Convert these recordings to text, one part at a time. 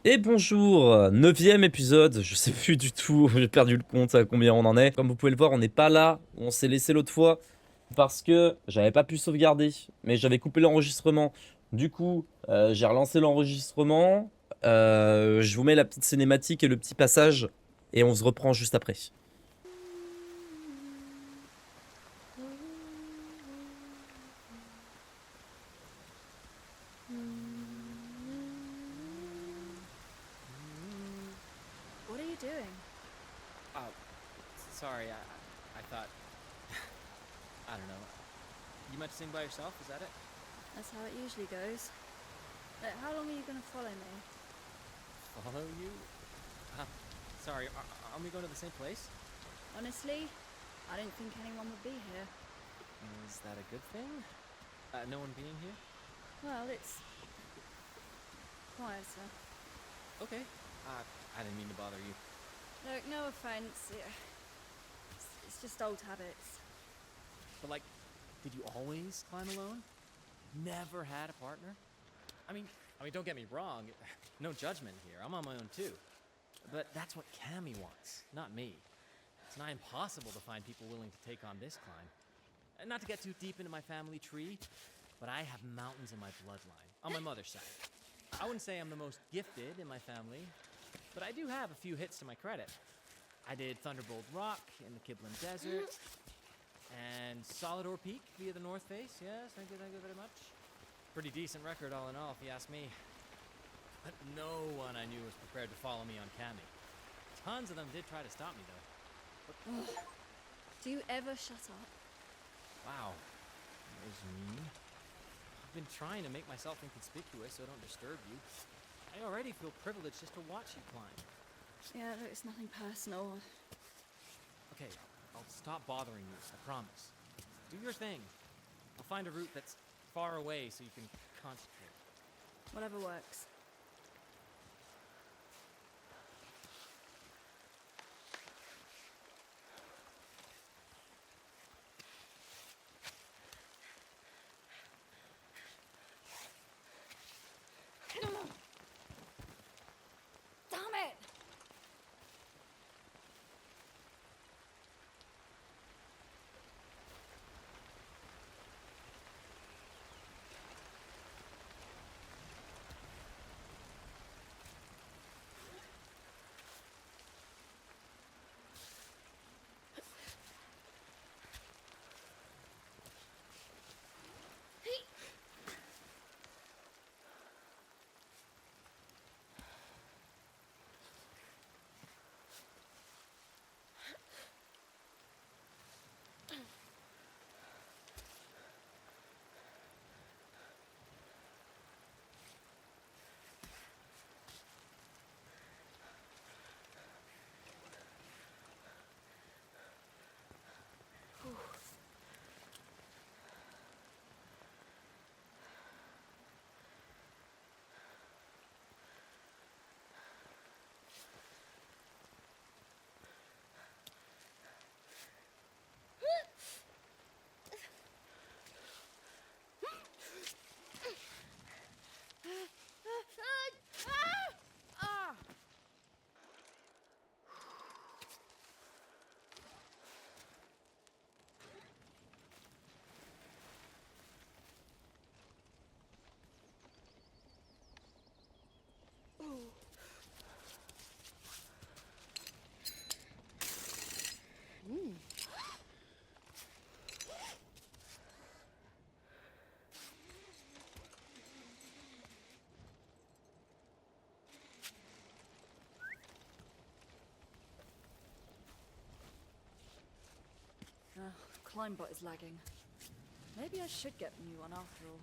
Et bonjour, neuvième épisode, je sais plus du tout, j'ai perdu le compte à combien on en est. Comme vous pouvez le voir, on n'est pas là où on s'est laissé l'autre fois parce que j'avais pas pu sauvegarder, mais j'avais coupé l'enregistrement. Du coup, j'ai relancé l'enregistrement, je vous mets la petite cinématique et le petit passage et on se reprend juste après. What are you doing? Oh, sorry, I thought, I don't know. You meant to sing by yourself, is that it? That's how it usually goes. How long are you going to follow me? Follow you? Uh, sorry, are we going to the same place? Honestly, I didn't think anyone would be here. Is that a good thing? No one being here? Well, it's quieter. Okay. I didn't mean to bother you. Look, no offense. It's just old habits. But like, did you always climb alone? Never had a partner? I mean, don't get me wrong. No judgment here. I'm on my own too. But that's what Cammy wants, not me. It's nigh impossible to find people willing to take on this climb. And not to get too deep into my family tree, but I have mountains in my bloodline, on my mother's side. I wouldn't say I'm the most gifted in my family, but I do have a few hits to my credit. I did Thunderbolt Rock in the Kiblin Desert, and Solidor Peak via the North Face. Yes, thank you very much. Pretty decent record all in all, if you ask me. But no one I knew was prepared to follow me on Cammy. Tons of them did try to stop me, though. Do you ever shut up? Wow, that was mean. I've been trying to make myself inconspicuous so I don't disturb you. I already feel privileged just to watch you climb. Yeah, look, it's nothing personal. Okay, I'll stop bothering you, I promise. Do your thing. I'll find a route that's far away so you can concentrate. Whatever works. Damn it! Climbbot is lagging. Maybe I should get a new one after all.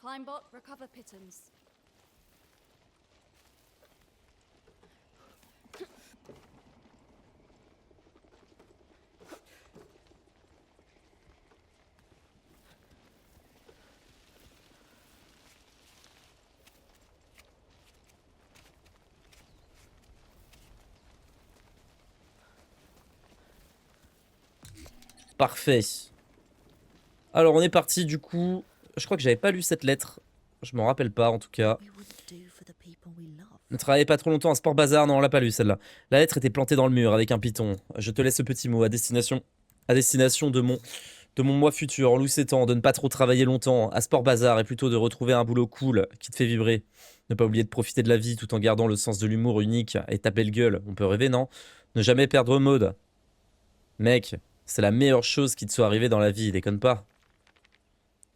Climbot, recover pittance. Parfait. Alors on est parti du coup. Je crois que j'avais pas lu cette lettre. Je m'en rappelle pas en tout cas. Ne travaillez pas trop longtemps à Sport Bazar. Non, on l'a pas lu celle-là. La lettre était plantée dans le mur avec un python. Je te laisse ce petit mot à destination de mon moi futur. En Louis 7 ans, de ne pas trop travailler longtemps à Sport Bazar et plutôt de retrouver un boulot cool qui te fait vibrer. Ne pas oublier de profiter de la vie tout en gardant le sens de l'humour unique et ta belle gueule. On peut rêver, non? Ne jamais perdre mode. Mec, c'est la meilleure chose qui te soit arrivée dans la vie, déconne pas.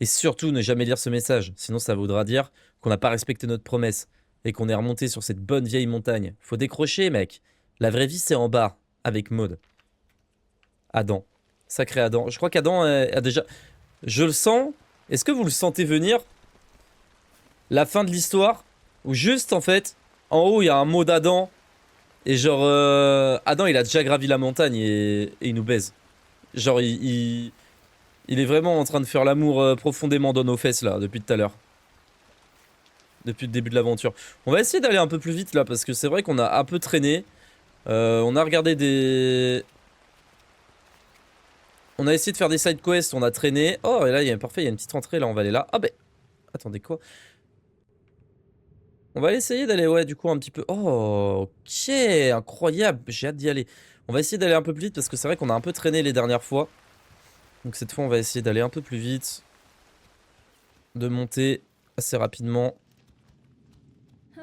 Et surtout, ne jamais lire ce message, sinon ça voudra dire qu'on n'a pas respecté notre promesse et qu'on est remonté sur cette bonne vieille montagne. Faut décrocher, mec. La vraie vie, c'est en bas, avec Maud. Adam. Sacré Adam. Je crois qu'Adam a déjà... Je le sens. Est-ce que vous le sentez venir? La fin de l'histoire, où juste, en fait, en haut, il y a un mot d'Adam. Et genre, Adam, il a déjà gravi la montagne et il nous baise. Genre, il est vraiment en train de faire l'amour profondément dans nos fesses, là, depuis tout à l'heure. Depuis le début de l'aventure. On va essayer d'aller un peu plus vite, là, parce que c'est vrai qu'on a un peu traîné. On a regardé des... On a essayé de faire des side quests, on a traîné. Oh, et là, parfait, il y a une petite entrée, là, on va aller là. Ah, ben... Attendez, quoi? On va essayer d'aller, ouais, du coup, un petit peu... Oh, ok, incroyable, j'ai hâte d'y aller. On va essayer d'aller un peu plus vite, parce que c'est vrai qu'on a un peu traîné les dernières fois. Donc cette fois, on va essayer d'aller un peu plus vite. De monter assez rapidement. I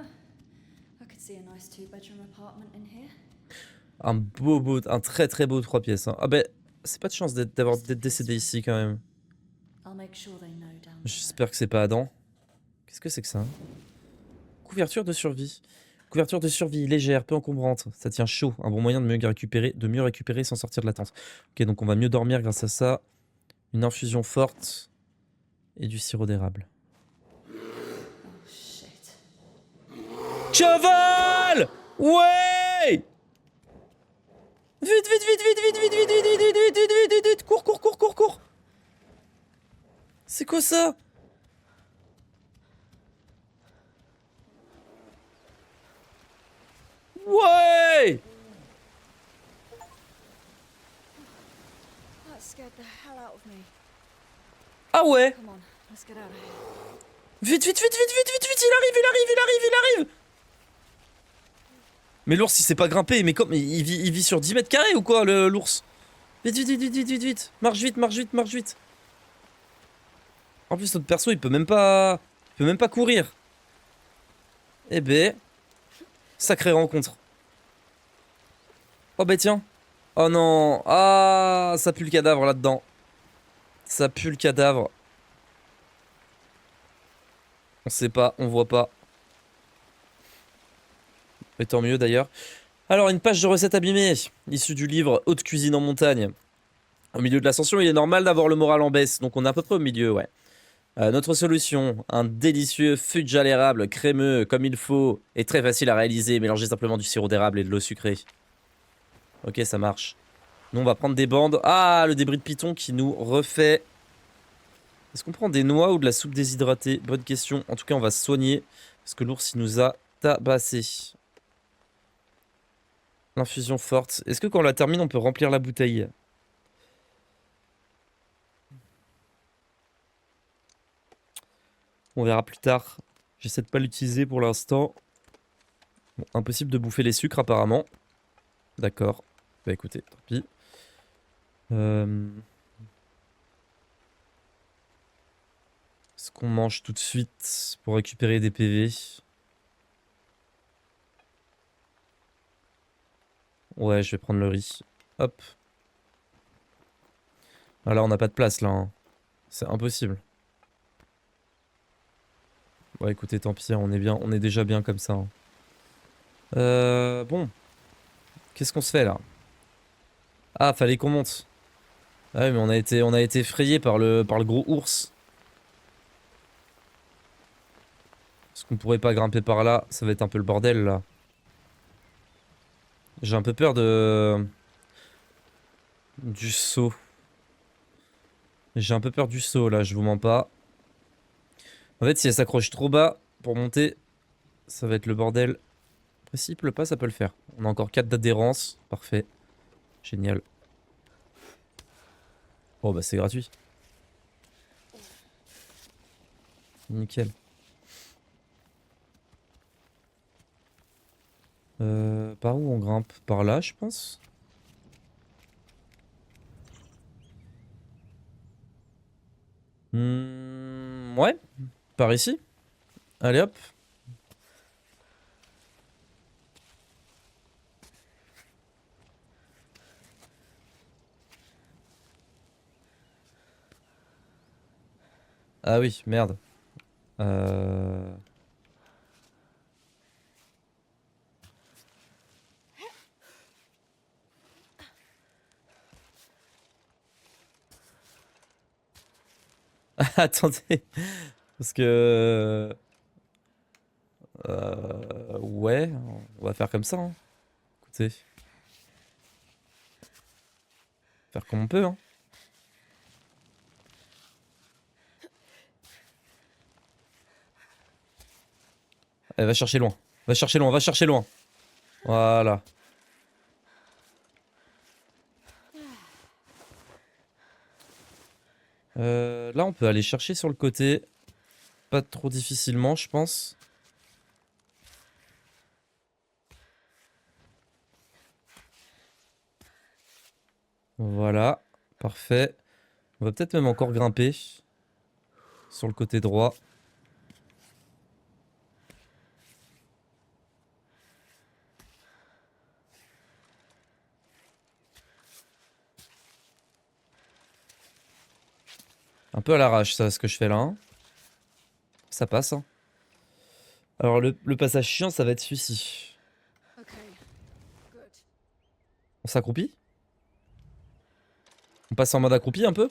could see a nice two-bedroom apartment in here. Un très très beau 3 pièces. Hein. Ah ben, c'est pas de chance d'être décédé ici quand même. I'll make sure they know down there. J'espère que c'est pas Adam. Qu'est-ce que c'est que ça? Couverture de survie. Couverture de survie légère, peu encombrante. Ça tient chaud. Un bon moyen de mieux récupérer sans sortir de la tente. Ok, donc on va mieux dormir grâce à ça. Une infusion forte. Et du sirop d'érable. Oh shit. Cheval! Ouais! Vite, vite, vite, vite, vite, vite, vite, vite, vite, vite, vite, vite, vite, vite, cours, cours, cours, cours, cours. C'est quoi ça? Ouais! That scared the hell out of me. Ah ouais! Come on, let's get out of here. Vite, vite, vite, vite, vite, vite, vite, il arrive, il arrive, il arrive, il arrive! Mais l'ours il sait pas grimper, mais comme il vit sur 10 mètres carrés ou quoi l'ours? Vite, vite, vite, vite, vite, vite, vite. Marche vite, marche vite, marche vite. En plus notre perso il peut même pas courir. Eh ben, sacrée rencontre. Oh bah tiens. Oh non. Ah, ça pue le cadavre là-dedans. Ça pue le cadavre. On sait pas, on voit pas. Et tant mieux d'ailleurs. Alors, une page de recettes abîmées, issue du livre Haute cuisine en montagne. Au milieu de l'ascension, il est normal d'avoir le moral en baisse, donc on est à peu près au milieu, ouais. Notre solution, un délicieux fudge à l'érable, crémeux, comme il faut, et très facile à réaliser. Mélangez simplement du sirop d'érable et de l'eau sucrée. Ok, ça marche. Nous, on va prendre des bandes. Ah, le débris de python qui nous refait... Est-ce qu'on prend des noix ou de la soupe déshydratée? Bonne question. En tout cas, on va se soigner, parce que l'ours, il nous a tabassé. L'infusion forte. Est-ce que quand on la termine, on peut remplir la bouteille? On verra plus tard. J'essaie de pas l'utiliser pour l'instant. Bon, impossible de bouffer les sucres apparemment. D'accord. Bah écoutez, tant pis. Est-ce qu'on mange tout de suite pour récupérer des PV? Ouais, je vais prendre le riz. Hop. Ah là, on n'a pas de place là. Hein. C'est impossible. Ouais, écoutez, tant pis, hein, on est bien, on est déjà bien comme ça. Hein. Bon. Qu'est-ce qu'on se fait là? Ah, fallait qu'on monte. Ah ouais, mais on a été effrayé par le gros ours. Est-ce qu'on pourrait pas grimper par là? Ça va être un peu le bordel là. J'ai un peu peur de... du saut. J'ai un peu peur du saut là, je vous mens pas. En fait, si elle s'accroche trop bas pour monter, ça va être le bordel. Après, s'il pleut pas, ça peut le faire. On a encore 4 d'adhérence. Parfait. Génial. Oh bah c'est gratuit. Nickel. Par où on grimpe? Par là, je pense. Ouais, par ici. Allez hop. Ah oui, merde. Euh... Attendez. Parce que... ouais, on va faire comme ça. Hein. Écoutez. Faire comme on peut. Hein. Elle va chercher loin. Va chercher loin, va chercher loin. Voilà. Là, on peut aller chercher sur le côté. Pas trop difficilement, je pense. Voilà. Parfait. On va peut-être même encore grimper. Sur le côté droit. Un peu à l'arrache, ça, ce que je fais là. Hein. Ça passe. Hein. Alors, le passage chiant, ça va être celui-ci. Okay, good. On s'accroupit? On passe en mode accroupi un peu?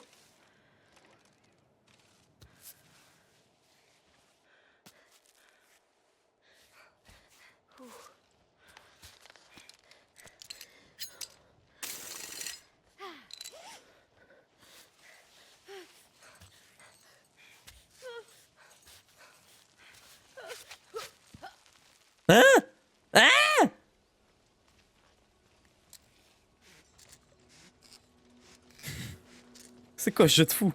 Hein? Hein? C'est quoi ce jeu de fou?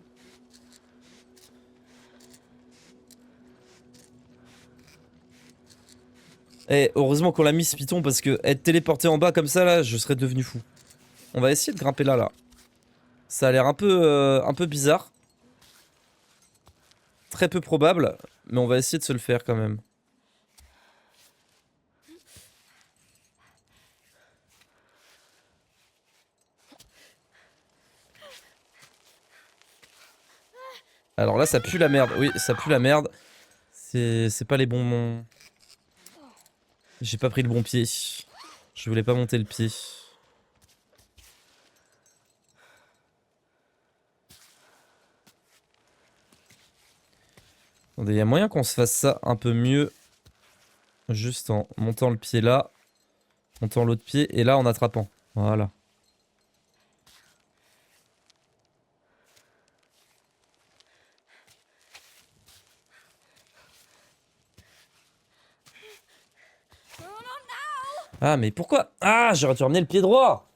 Eh, heureusement qu'on l'a mis ce piton parce que être téléporté en bas comme ça là, je serais devenu fou. On va essayer de grimper là, là. Ça a l'air un peu bizarre. Très peu probable, mais on va essayer de se le faire quand même. Alors là, ça pue la merde. Oui, ça pue la merde. C'est pas les bons... J'ai pas pris le bon pied. Je voulais pas monter le pied. Attendez, il y a moyen qu'on se fasse ça un peu mieux. Juste en montant le pied là. Montant l'autre pied et là en attrapant. Voilà. Ah mais pourquoi? Ah, j'aurais dû ramener le pied droit.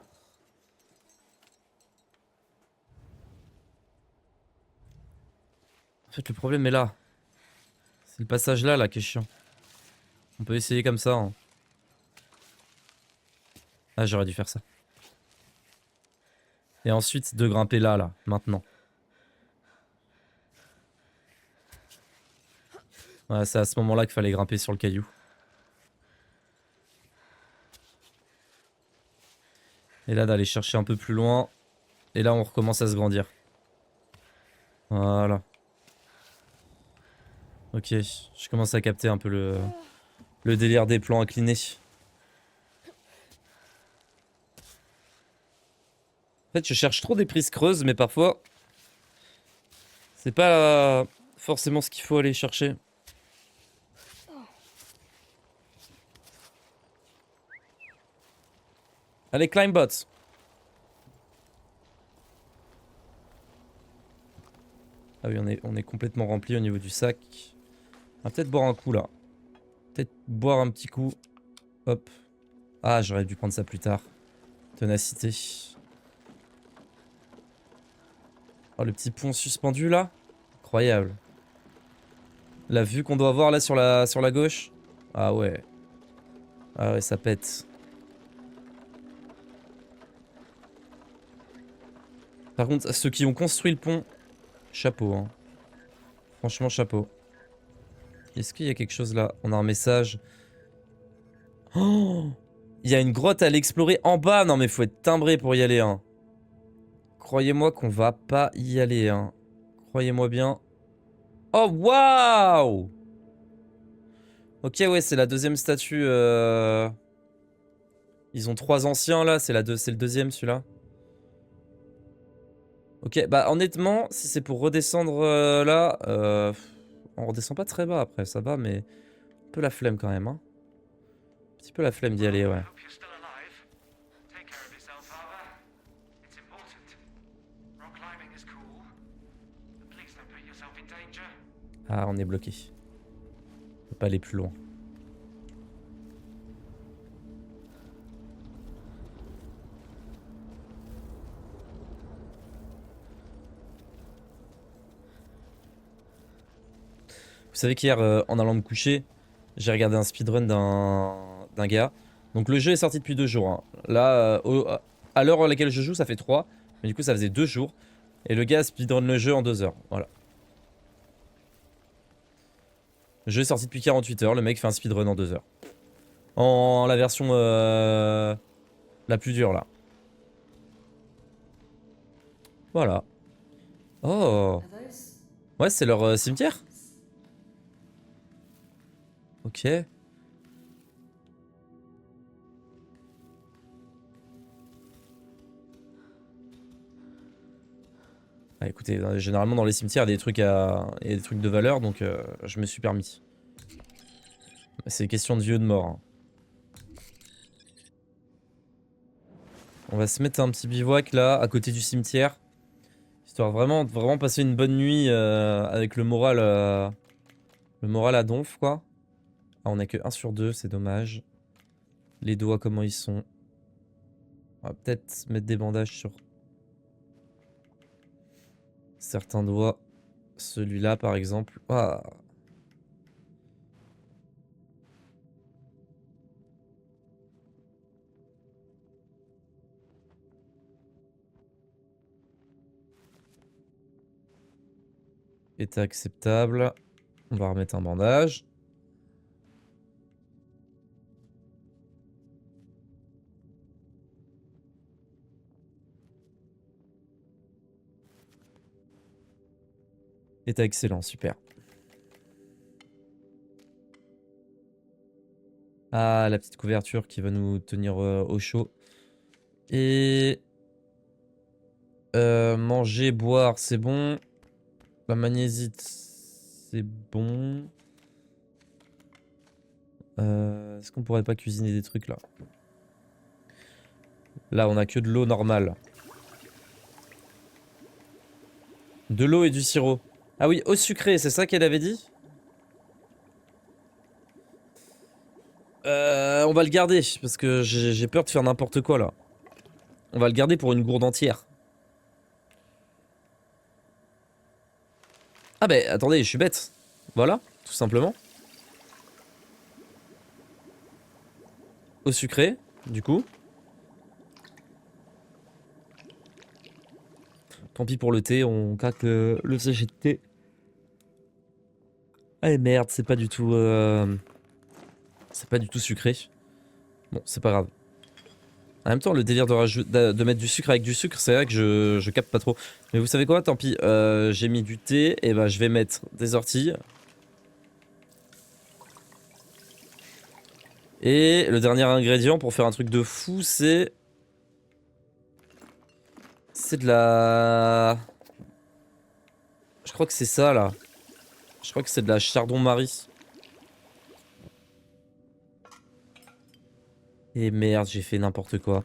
En fait le problème est là. C'est le passage là qui est chiant. On peut essayer comme ça. Hein. Ah j'aurais dû faire ça. Et ensuite de grimper là, maintenant. Ouais, c'est à ce moment là qu'il fallait grimper sur le caillou. Et là d'aller chercher un peu plus loin. Et là on recommence à se grandir. Voilà. Ok, je commence à capter un peu le délire des plans inclinés. En fait je cherche trop des prises creuses mais parfois c'est pas forcément ce qu'il faut aller chercher. Allez, Climbbot. Ah oui, on est complètement rempli au niveau du sac. On va peut-être boire un coup là. Peut-être boire un petit coup. Hop. Ah, j'aurais dû prendre ça plus tard. Ténacité. Oh, le petit pont suspendu là. Incroyable. La vue qu'on doit avoir là sur la gauche. Ah ouais. Ah ouais, ça pète. Par contre, ceux qui ont construit le pont, chapeau, hein. Franchement, chapeau. Est-ce qu'il y a quelque chose là? On a un message. Oh! Il y a une grotte à l'explorer en bas. Non mais faut être timbré pour y aller, hein. Croyez-moi qu'on va pas y aller, hein. Croyez-moi bien. Oh, waouh! Ok, ouais, c'est la deuxième statue. Ils ont 3 anciens là, c'est le deuxième celui-là. Ok, bah honnêtement, si c'est pour redescendre là, on redescend pas très bas après, ça va, mais un peu la flemme quand même, hein. Un petit peu la flemme d'y aller, ouais. Ah, on est bloqué. On peut pas aller plus loin. Vous savez qu'hier, en allant me coucher, j'ai regardé un speedrun d'un gars. Donc le jeu est sorti depuis 2 jours, hein. Là, à l'heure à laquelle je joue, ça fait 3. Mais du coup, ça faisait 2 jours. Et le gars speedrun le jeu en 2 heures. Voilà. Le jeu est sorti depuis 48 heures. Le mec fait un speedrun en 2 heures. En la version la plus dure, là. Voilà. Oh. Ouais, c'est leur cimetière. Ok. Ah, écoutez, généralement dans les cimetières, il y a des trucs de valeur, donc je me suis permis. C'est question de vie ou de mort, hein. On va se mettre un petit bivouac là, à côté du cimetière. Histoire vraiment passer une bonne nuit avec le moral à donf, quoi. Ah, on a que 1 sur 2, c'est dommage. Les doigts, comment ils sont? On va peut-être mettre des bandages sur certains doigts. Celui-là, par exemple. Ah. État acceptable. On va remettre un bandage. État excellent, super. Ah, la petite couverture qui va nous tenir au chaud. Et... manger, boire, c'est bon. La magnésie, c'est bon. Est-ce qu'on pourrait pas cuisiner des trucs là? Là, on a que de l'eau normale. De l'eau et du sirop. Ah oui, eau sucrée, c'est ça qu'elle avait dit? On va le garder, parce que j'ai peur de faire n'importe quoi là. On va le garder pour une gourde entière. Ah bah attendez, je suis bête. Voilà, tout simplement. Eau sucrée, du coup. Tant pis pour le thé, on craque le sachet de thé. Ah merde, c'est pas du tout... c'est pas du tout sucré. Bon, c'est pas grave. En même temps, le délire de mettre du sucre avec du sucre, c'est vrai que je capte pas trop. Mais vous savez quoi, tant pis. J'ai mis du thé, et bah je vais mettre des orties. Et le dernier ingrédient pour faire un truc de fou, c'est... C'est de la... Je crois que c'est ça, là. Je crois que c'est de la chardon-marie. Et merde, j'ai fait n'importe quoi.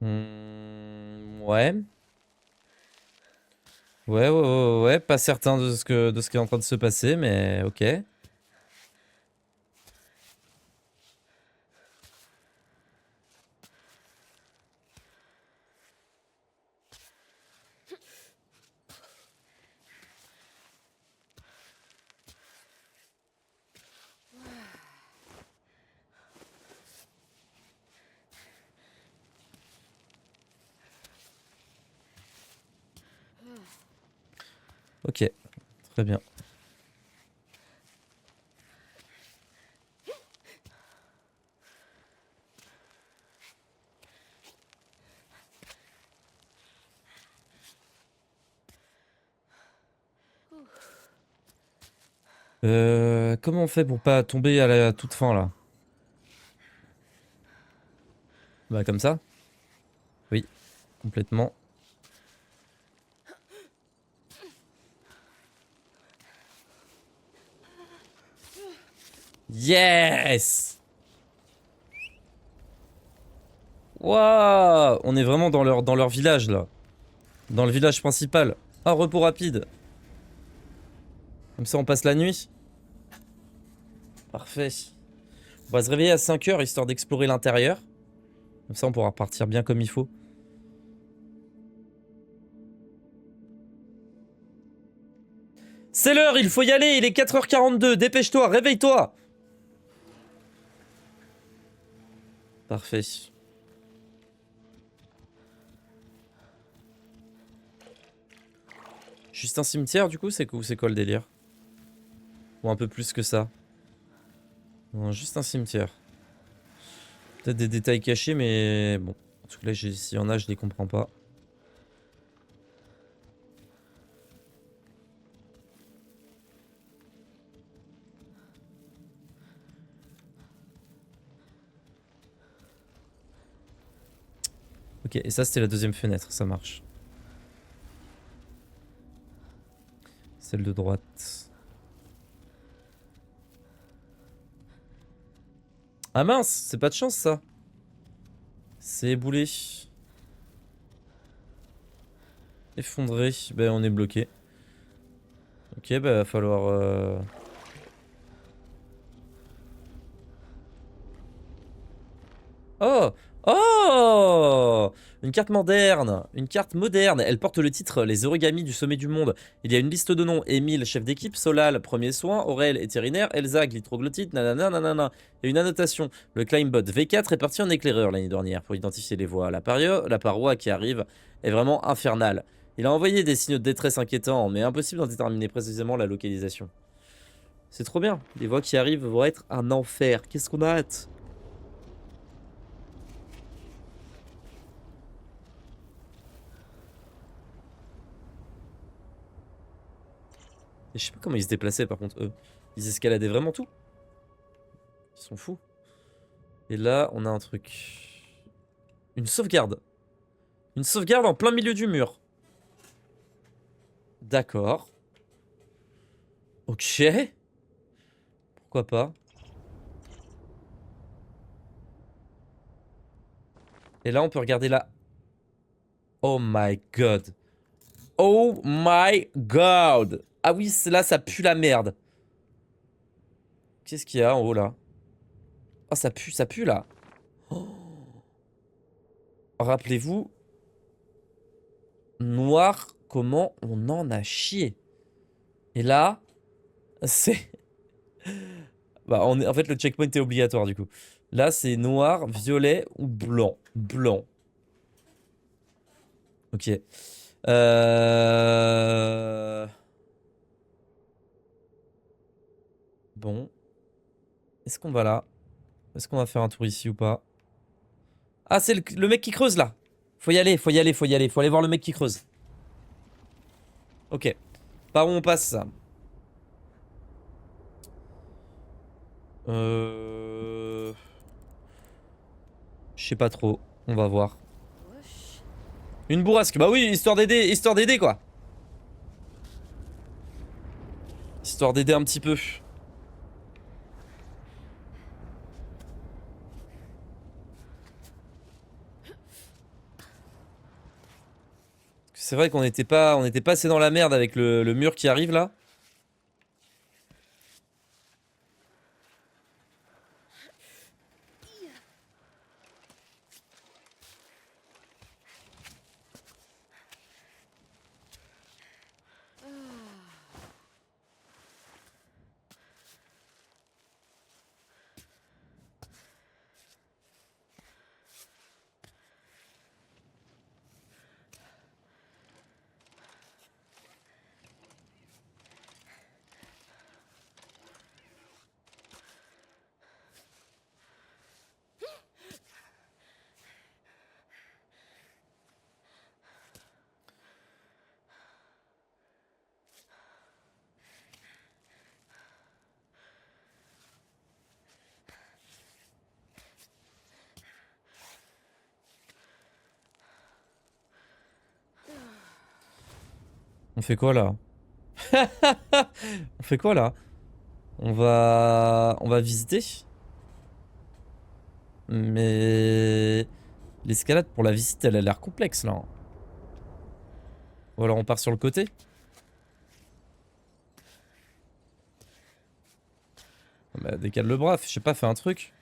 Ouais. Ouais. Pas certain de ce qui est en train de se passer, mais ok. Ok, très bien. Comment on fait pour pas tomber à la toute fin là? Bah comme ça? Oui, complètement. Yes! Waouh! On est vraiment dans leur village là. Dans le village principal. Ah, repos rapide. Comme ça on passe la nuit. Parfait. On va se réveiller à 5 heures histoire d'explorer l'intérieur. Comme ça on pourra repartir bien comme il faut. C'est l'heure, il faut y aller, il est 4h42, dépêche-toi, réveille-toi. Parfait. Juste un cimetière du coup, c'est quoi le délire? Ou un peu plus que ça? Non, juste un cimetière. Peut-être des détails cachés, mais bon. En tout cas, là, s'il y en a, je les comprends pas. Ok, et ça, c'était la deuxième fenêtre, ça marche. Celle de droite. Ah mince, c'est pas de chance ça. C'est éboulé. Effondré. Ben on est bloqué. Ok, bah va falloir... Oh! Oh! Une carte moderne. Une carte moderne. Elle porte le titre Les Origamis du sommet du monde. Il y a une liste de noms. Émile, chef d'équipe. Solal, premier soin. Aurel, vétérinaire. Elsa, glytroglottite. Nanana, nanana. Et une annotation. Le Climbot V4 est parti en éclaireur l'année dernière pour identifier les voies. La paroi qui arrive est vraiment infernale. Il a envoyé des signaux de détresse inquiétants, mais impossible d'en déterminer précisément la localisation. C'est trop bien. Les voies qui arrivent vont être un enfer. Qu'est-ce qu'on a hâte? Et je sais pas comment ils se déplaçaient par contre eux. Ils escaladaient vraiment tout. Ils sont fous. Et là, on a un truc. Une sauvegarde. Une sauvegarde en plein milieu du mur. D'accord. Ok. Pourquoi pas. Et là, on peut regarder là. Oh my god. Oh my god. Ah oui, là, ça pue la merde. Qu'est-ce qu'il y a en haut là? Oh, ça pue là. Oh. Rappelez-vous. Noir, comment on en a chié. Et là, c'est... Bah, en fait, le checkpoint est obligatoire du coup. Là, c'est noir, violet ou blanc. Blanc. Ok. Bon. Est-ce qu'on va là? Est-ce qu'on va faire un tour ici ou pas? Ah, c'est le mec qui creuse là. Faut y aller, faut y aller, faut y aller. Faut aller voir le mec qui creuse. Ok. Par où on passe ça? Je sais pas trop. On va voir. Bush. Une bourrasque. Bah oui, histoire d'aider quoi. Histoire d'aider un petit peu. C'est vrai qu'on n'était pas, assez dans la merde avec le mur qui arrive là. On fait quoi là? On fait quoi là? On va visiter. Mais l'escalade pour la visite, elle a l'air complexe là. Ou alors on part sur le côté. Bah, décale le bras, je sais pas, fais un truc.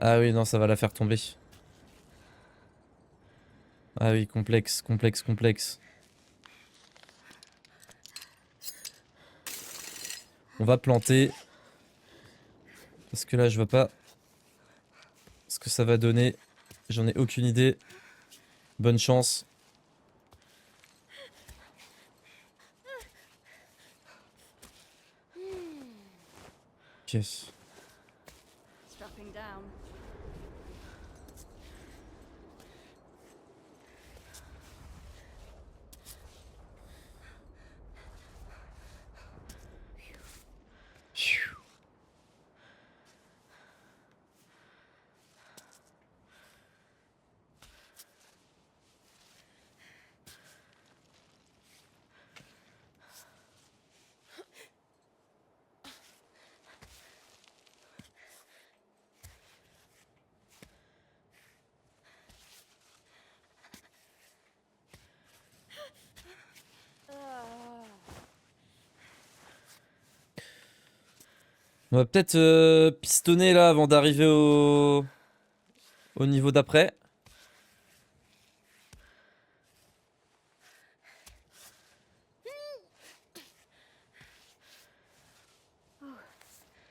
Ah oui, non, ça va la faire tomber. Ah oui, complexe, complexe, complexe. On va planter. Parce que là, je vois pas ce que ça va donner. J'en ai aucune idée. Bonne chance. Ok. Strapping down. On va peut-être pistonner là avant d'arriver au niveau d'après.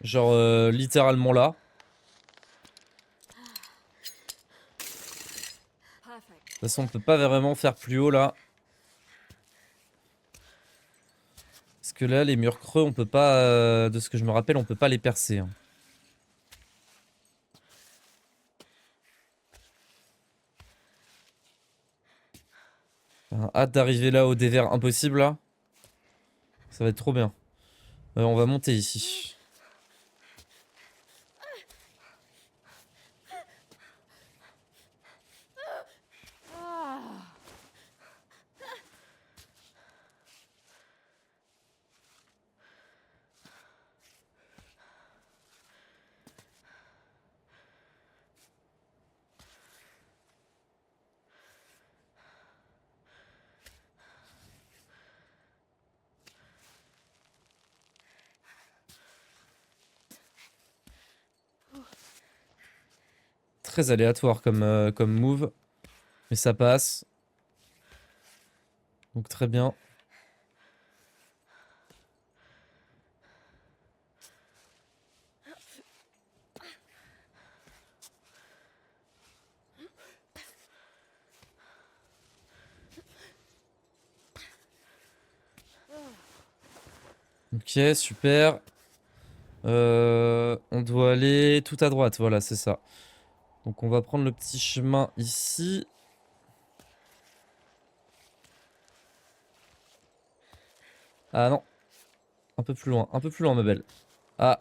Genre littéralement là. Perfect. De toute façon, on peut pas vraiment faire plus haut là. Parce que là, les murs creux, on peut pas, de ce que je me rappelle, on peut pas les percer. Hein. Hâte d'arriver là au dévers impossible là. Ça va être trop bien. On va monter ici. Très aléatoire comme move. Mais ça passe. Donc très bien. Ok, super. On doit aller tout à droite, voilà, c'est ça. Donc on va prendre le petit chemin ici. Ah non. Un peu plus loin ma belle. Ah.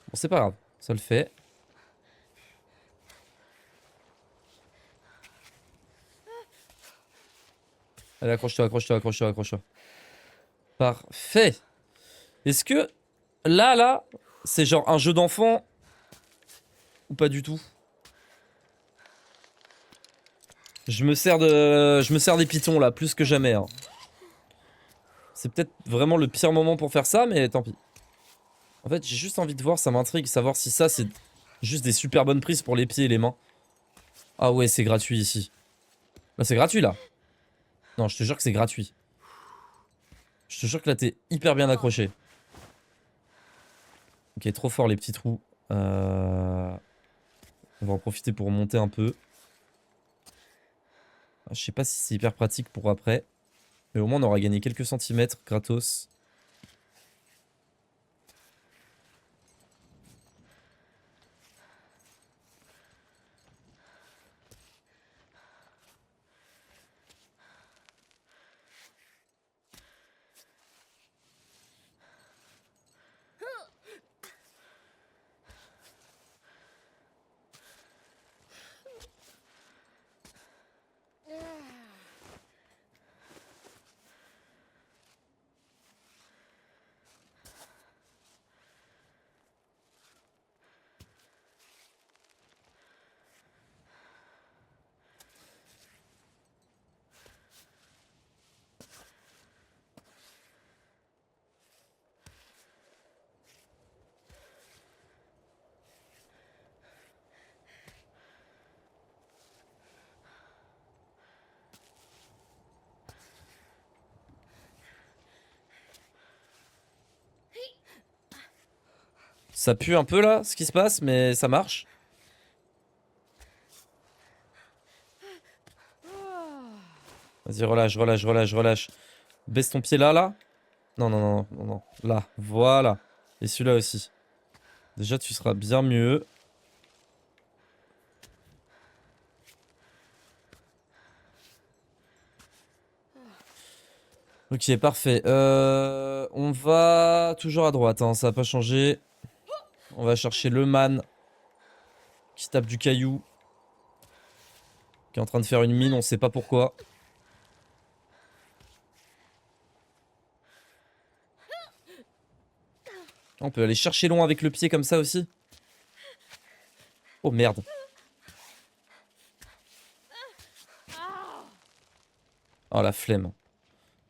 Bon c'est pas grave, ça le fait. Allez, accroche-toi, accroche-toi, accroche-toi, accroche-toi. Parfait. Est-ce que là, c'est genre un jeu d'enfant ou pas du tout? Je me sers des pitons là, plus que jamais. Hein. C'est peut-être vraiment le pire moment pour faire ça, mais tant pis. En fait, j'ai juste envie de voir, ça m'intrigue, savoir si ça c'est juste des super bonnes prises pour les pieds et les mains. Ah ouais, c'est gratuit ici. Là, c'est gratuit là. Non, je te jure que c'est gratuit. Je te jure que là, t'es hyper bien accroché. Ok, trop fort les petits trous. On va en profiter pour monter un peu. Je sais pas si c'est hyper pratique pour après. Mais au moins, on aura gagné quelques centimètres gratos. Ça pue un peu là, ce qui se passe, mais ça marche. Vas-y, relâche, relâche, relâche, relâche. Baisse ton pied là, là. Non, non, non, non, non. Là, voilà. Et celui-là aussi. Déjà, tu seras bien mieux. Ok, parfait. On va toujours à droite, hein, ça va pas changer. On va chercher le man qui tape du caillou. Qui est en train de faire une mine, on sait pas pourquoi. On peut aller chercher loin avec le pied comme ça aussi. Oh merde. Oh la flemme.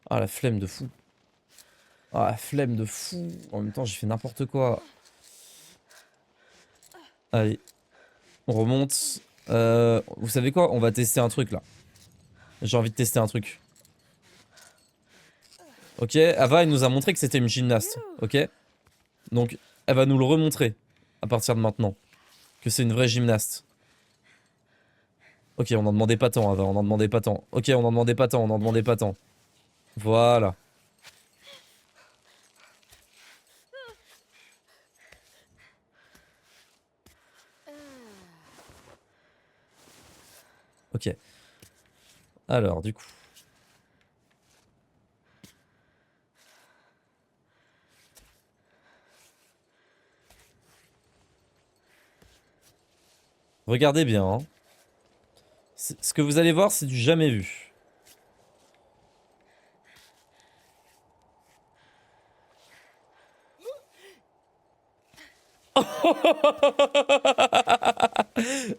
Ah la flemme de fou. Ah la flemme de fou. En même temps j'ai fait n'importe quoi. Allez. On remonte. Vous savez quoi? On va tester un truc là. J'ai envie de tester un truc. Ok, Ava elle nous a montré que c'était une gymnaste. Ok. Donc elle va nous le remontrer. À partir de maintenant. Que c'est une vraie gymnaste. Ok, on n'en demandait pas tant, Ava, on n'en demandait pas tant. Ok, on n'en demandait pas tant, on n'en demandait pas tant. Voilà. Ok. Alors, du coup. Regardez bien. Hein. Ce que vous allez voir, c'est du jamais vu.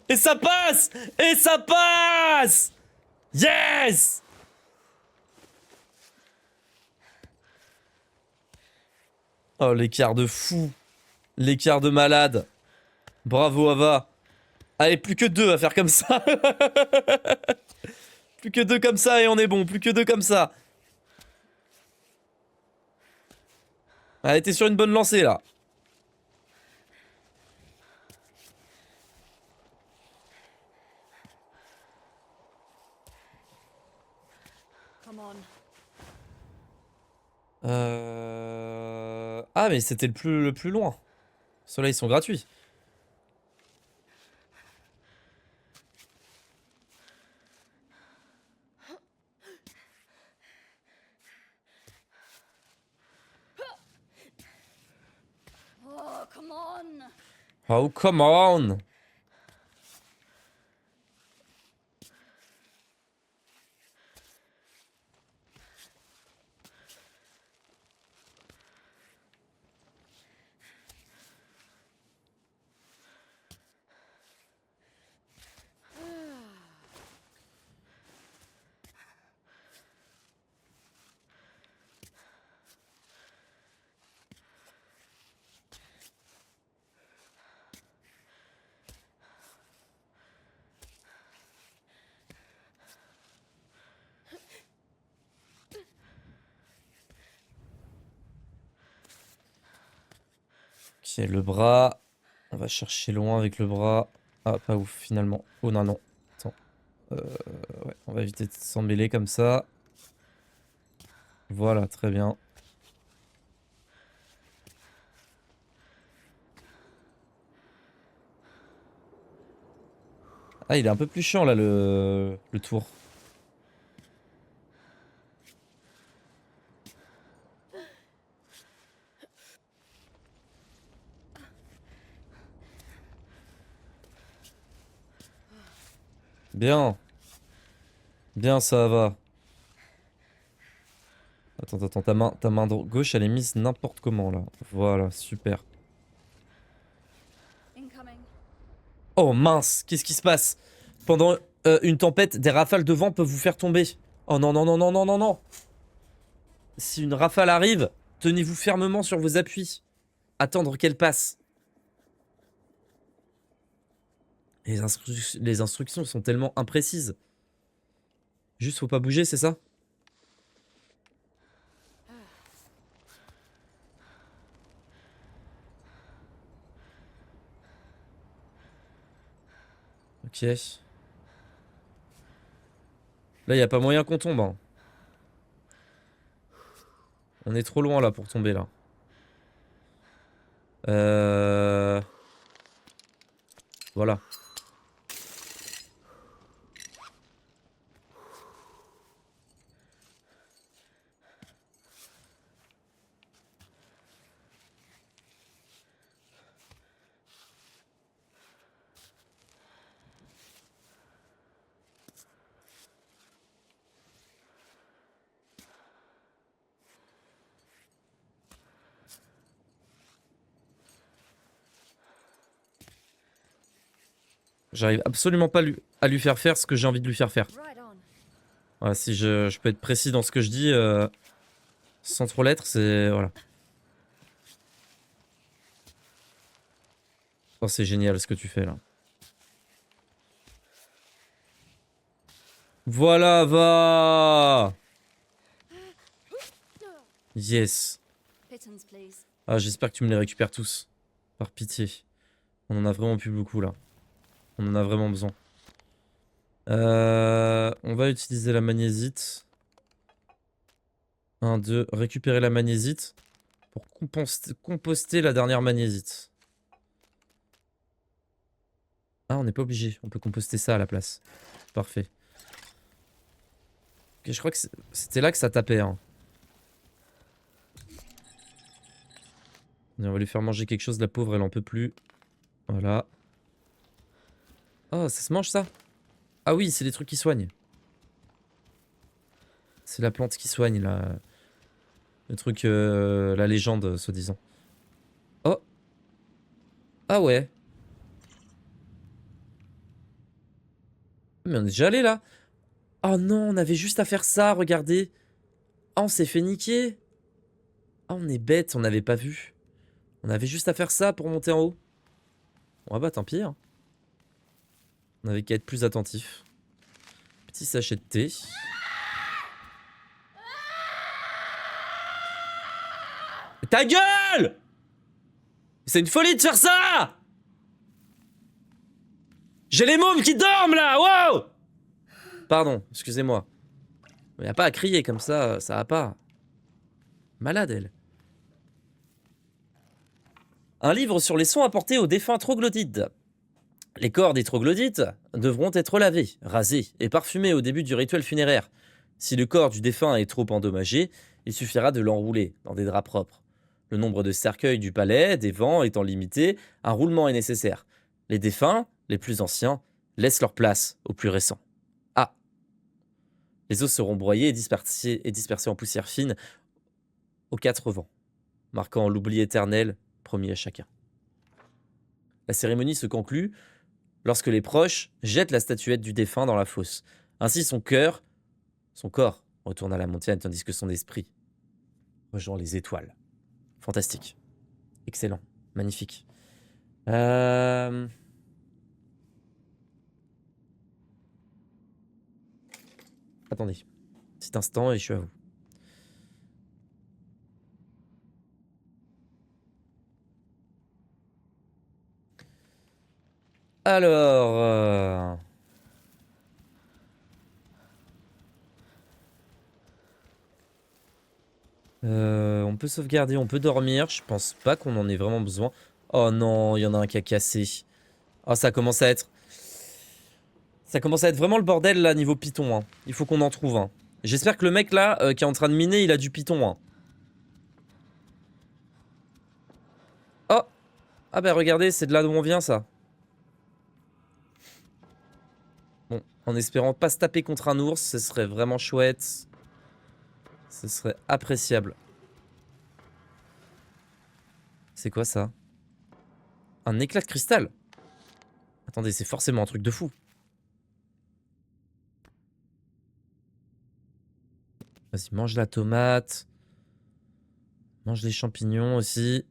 Et ça passe! Et ça passe! Yes! Oh, l'écart de fou. L'écart de malade. Bravo, Ava. Allez, plus que deux à faire comme ça. Plus que deux comme ça et on est bon. Plus que deux comme ça. Allez, t'es sur une bonne lancée là. Come on. Ah, mais c'était le plus loin. Ceux-là, ils sont gratuits. Oh, come on. Oh, come on! le bras. On va chercher loin avec le bras. Ah, pas ouf, finalement. Oh non, non. Attends. Ouais, on va éviter de s'en mêler comme ça. Voilà, très bien. Ah, il est un peu plus chiant, là, le tour. Bien. Bien, ça va. Attends, attends, ta main gauche, elle est mise n'importe comment, là. Voilà, super. Incoming. Oh mince, qu'est-ce qui se passe? Pendant une tempête, des rafales de vent peuvent vous faire tomber. Oh non, non, non, non, non, non, non. Si une rafale arrive, tenez-vous fermement sur vos appuis. Attendre qu'elle passe. Les instructions sont tellement imprécises. Juste faut pas bouger, c'est ça? Ok. Là, y a pas moyen qu'on tombe, hein. On est trop loin là pour tomber là. Voilà. J'arrive absolument pas à lui faire faire ce que j'ai envie de lui faire faire. Right on. Voilà, si je peux être précis dans ce que je dis sans trop l'être, c'est... Voilà. Oh, c'est génial ce que tu fais là. Voilà, va! Yes. Pittance, please. Ah, j'espère que tu me les récupères tous. Par pitié. On en a vraiment plus beaucoup là. On en a vraiment besoin. On va utiliser la magnésite. 1, 2, récupérer la magnésite pour composter la dernière magnésite. Ah, on n'est pas obligé, on peut composter ça à la place. Parfait. Ok, je crois que c'était là que ça tapait. Hein. Et on va lui faire manger quelque chose, la pauvre, elle en peut plus. Voilà. Oh, ça se mange ça? Ah oui, c'est des trucs qui soignent. C'est la plante qui soigne, là. Le truc, la légende, soi-disant. Oh! Ah ouais! Mais on est déjà allé là! Oh non, on avait juste à faire ça, regardez! Ah, on s'est fait niquer! Ah, on est bête, on n'avait pas vu. On avait juste à faire ça pour monter en haut. Bon, bah tant pis. Hein. On avait qu'à être plus attentif. Petit sachet de thé. Ta gueule! C'est une folie de faire ça! J'ai les mômes qui dorment là! Wow! Pardon, excusez-moi. Il n'y a pas à crier comme ça va pas. Malade, elle. Un livre sur les soins apportés aux défunts troglodytes. Les corps des troglodytes devront être lavés, rasés et parfumés au début du rituel funéraire. Si le corps du défunt est trop endommagé, il suffira de l'enrouler dans des draps propres. Le nombre de cercueils du palais, des vents étant limité, un roulement est nécessaire. Les défunts, les plus anciens, laissent leur place aux plus récents. Ah! Les os seront broyés et dispersés en poussière fine aux 4 vents, marquant l'oubli éternel promis à chacun. La cérémonie se conclut lorsque les proches jettent la statuette du défunt dans la fosse. Ainsi son corps retourne à la montagne tandis que son esprit rejoint les étoiles. Fantastique. Excellent. Magnifique. Attendez. Petit instant et je suis à vous. Alors... on peut sauvegarder, on peut dormir. Je pense pas qu'on en ait vraiment besoin. Oh non, il y en a un qui a cassé. Oh, ça commence à être... Ça commence à être vraiment le bordel là niveau Python. Hein. Il faut qu'on en trouve un. J'espère que le mec là qui est en train de miner, il a du Python. Hein. Oh! Ah bah regardez, c'est de là d'où on vient ça. Bon, en espérant pas se taper contre un ours, ce serait vraiment chouette. Ce serait appréciable. C'est quoi ça? Un éclat de cristal? Attendez, c'est forcément un truc de fou. Vas-y, mange la tomate. Mange les champignons aussi.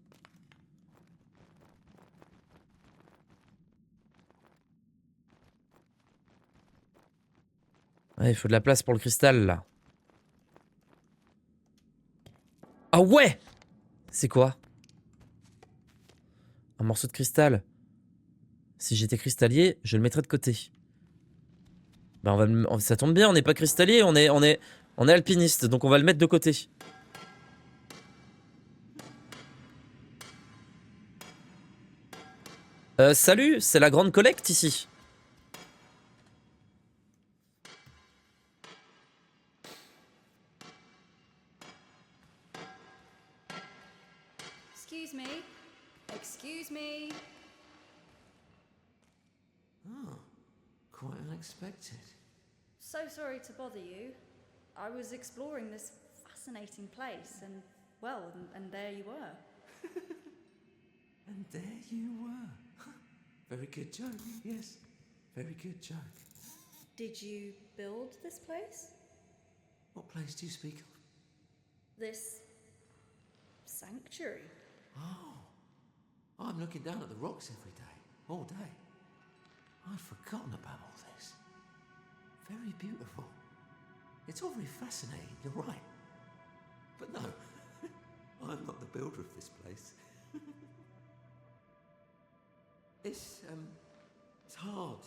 Ouais, il faut de la place pour le cristal, là. Ah ouais! C'est quoi? Un morceau de cristal. Si j'étais cristallier, je le mettrais de côté. Bah ça tombe bien, on n'est pas cristallier, on est alpiniste, donc on va le mettre de côté. Salut, c'est la grande collecte ici. Excuse me. Excuse me. Oh, quite unexpected. So sorry to bother you. I was exploring this fascinating place and, well, and there you were. And there you were. Very good joke, yes. Very good joke. Did you build this place? What place do you speak of? This sanctuary? Oh, I'm looking down at the rocks every day, all day. I've forgotten about all this. Very beautiful. It's all very fascinating, you're right. But no, I'm not the builder of this place. It's hard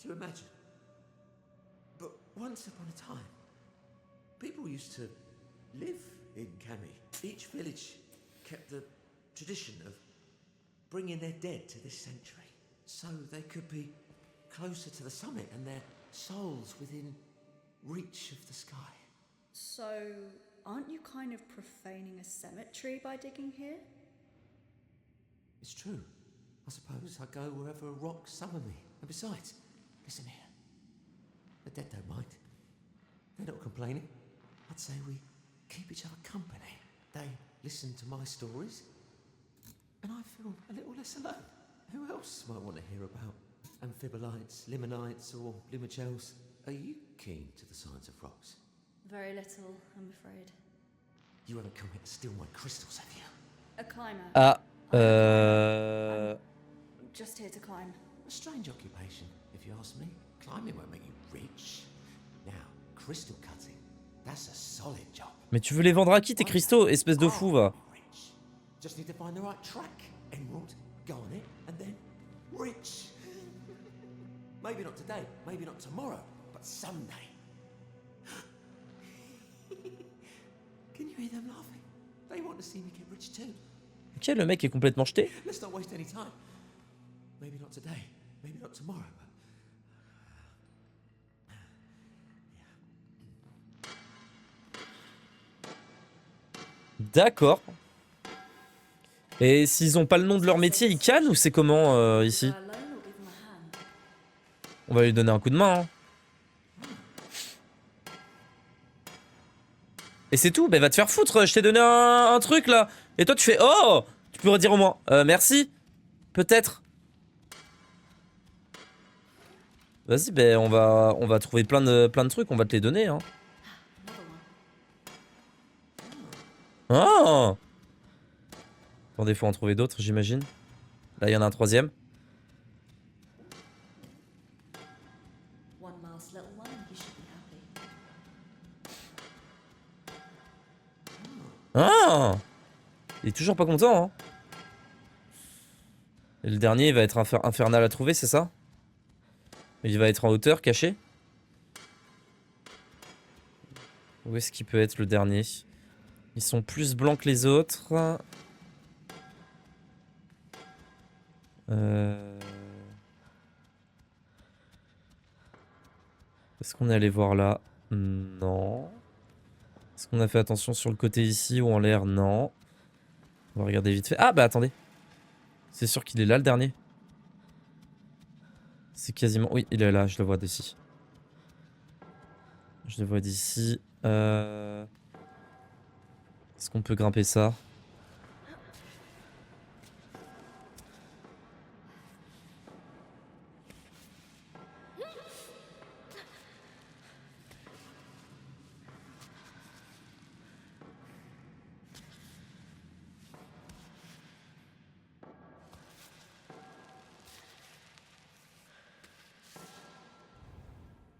to imagine. But once upon a time, people used to live in Kami. Each village kept the tradition of bringing their dead to this sanctuary so they could be closer to the summit and their souls within reach of the sky. So, aren't you kind of profaning a cemetery by digging here? It's true. I suppose I go wherever a rock summon me. And besides, listen here. The dead don't mind. They're not complaining. I'd say we keep each other company. They listen to my stories, and I feel a little less alone. Who else might want to hear about amphibolites, limonites, or limachels? Are you keen to the science of rocks? Very little, I'm afraid. You haven't come here to steal my crystals, have you? A climber. Ah, Just here to climb. A strange occupation, if you ask me. Climbing won't make you rich. Now, crystal cutting, that's a solid job. Mais tu veux les vendre à qui tes cristaux, espèce de fou, va? Rich. Just need to find the right track. Emerald, garnet, and then rich. Maybe not today, maybe not tomorrow, but someday. Can you hear them laughing? They want to see me get rich too. Ok, le mec est complètement jeté. Let's not waste any time. Maybe not today, maybe not tomorrow, but... D'accord. Et s'ils ont pas le nom de leur métier, ils cannent ou c'est comment ici? Alone or give them a hand? On va lui donner un coup de main. Hein. Et c'est tout, bah va te faire foutre, je t'ai donné un truc là. Et toi tu fais oh. Tu pourrais dire au moins merci. Peut-être. Vas-y, ben on va trouver plein de trucs, on va te les donner. Hein. Oh. Attendez, faut en trouver d'autres, j'imagine. Là, il y en a un troisième. One last little one, you should be happy. Ah. Il est toujours pas content, hein. Et le dernier, il va être infernal à trouver, c'est ça? Il va être en hauteur, caché? Où est-ce qu'il peut être le dernier? Ils sont plus blancs que les autres. Est-ce qu'on est allé voir là? Non. Est-ce qu'on a fait attention sur le côté ici ou en l'air? Non. On va regarder vite fait. Ah bah attendez. C'est sûr qu'il est là le dernier. C'est quasiment... Oui, il est là, je le vois d'ici. Je le vois d'ici. Est-ce qu'on peut grimper ça?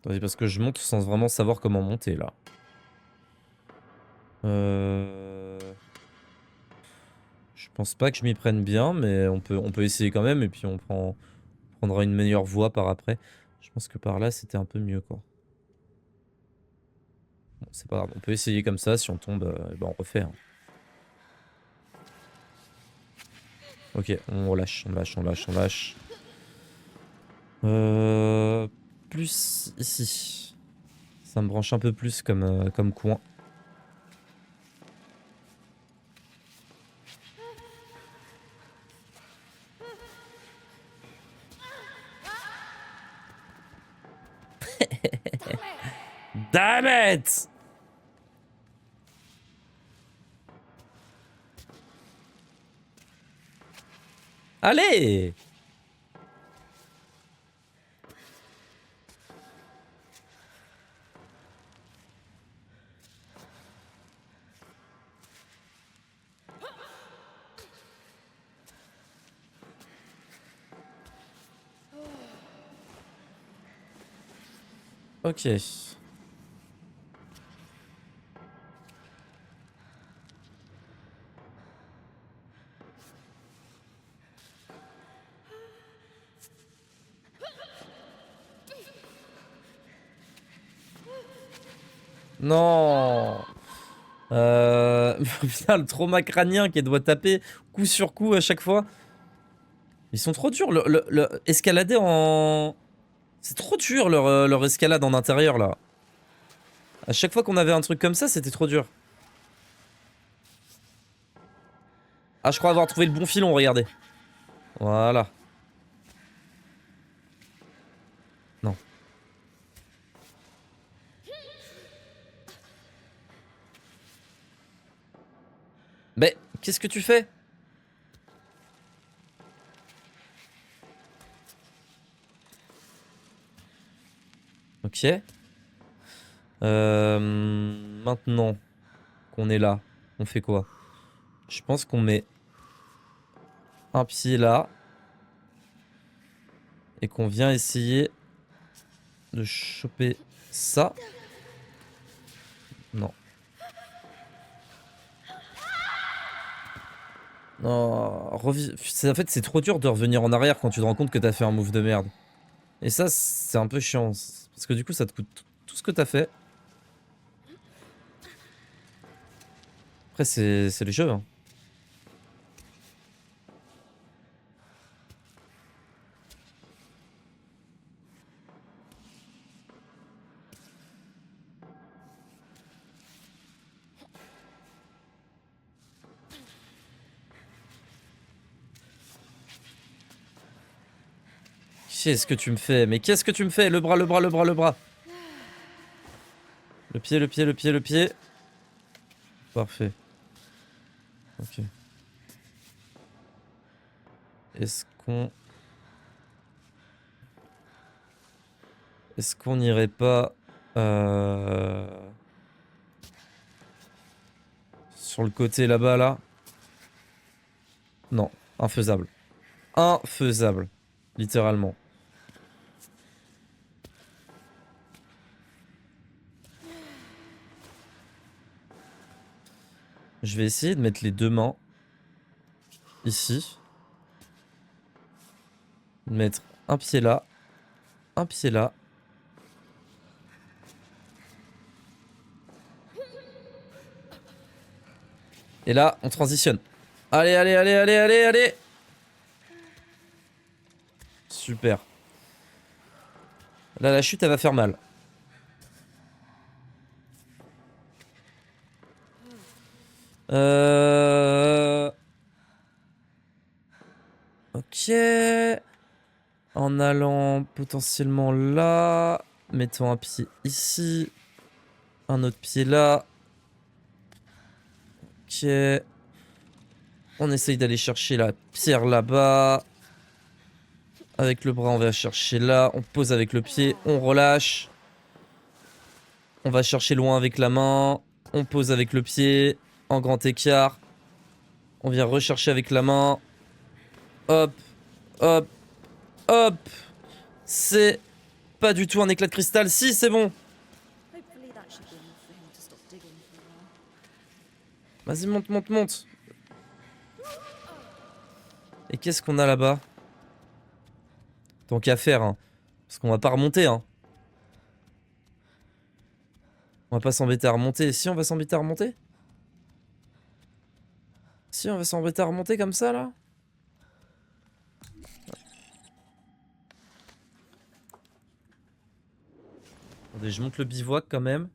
Attendez, parce que je monte sans vraiment savoir comment monter là. Je pense pas que je m'y prenne bien, mais on peut essayer quand même et puis on prendra une meilleure voie par après. Je pense que par là c'était un peu mieux quoi. Bon, c'est pas grave, on peut essayer comme ça, si on tombe, ben on refait. Hein. Ok, on relâche, on lâche, on lâche, on lâche. Plus ici. Ça me branche un peu plus comme coin. Damn it! Allez! Ok. Non. Putain, le trauma crânien qui doit taper coup sur coup à chaque fois. Ils sont trop durs. Escalader en... C'est trop dur leur escalade en intérieur là. À chaque fois qu'on avait un truc comme ça, c'était trop dur. Ah, je crois avoir trouvé le bon filon, regardez. Voilà. Non. Mais, qu'est-ce que tu fais? Ok. Maintenant qu'on est là, on fait quoi? Je pense qu'on met un pied là. Et qu'on vient essayer de choper ça. Non. Non, en fait, c'est trop dur de revenir en arrière quand tu te rends compte que t'as fait un move de merde. Et ça, c'est un peu chiant. Parce que du coup, ça te coûte tout ce que t'as fait. Après, c'est les jeux. Hein. Qu'est-ce que tu me fais? Mais qu'est-ce que tu me fais? Le bras, le bras, le bras, le bras. Le pied, le pied, le pied, le pied. Parfait. Ok. Est-ce qu'on... Est-ce qu'on n'irait pas... Sur le côté là-bas, là? Non, infaisable. Infaisable. Littéralement. Je vais essayer de mettre les deux mains ici. Mettre un pied là. Un pied là. Et là, on transitionne. Allez, allez, allez, allez, allez, allez. Super. Là, la chute, elle va faire mal. Ok. En allant potentiellement là. Mettons un pied ici. Un autre pied là. Ok. On essaye d'aller chercher la pierre là-bas. Avec le bras, on va chercher là. On pose avec le pied. On relâche. On va chercher loin avec la main. On pose avec le pied. En grand écart. On vient rechercher avec la main. Hop. Hop. Hop. C'est pas du tout un éclat de cristal. Si, c'est bon. Hopefully that should be enough for him to stop digging for a while. Vas-y, monte, monte, monte. Et qu'est-ce qu'on a là-bas? Tant qu'à faire, hein. Parce qu'on va pas remonter, hein. On va pas s'embêter à remonter. Si, on va s'embêter à remonter? Si, on va s'embêter à remonter comme ça, là? Attendez, je monte le bivouac quand même.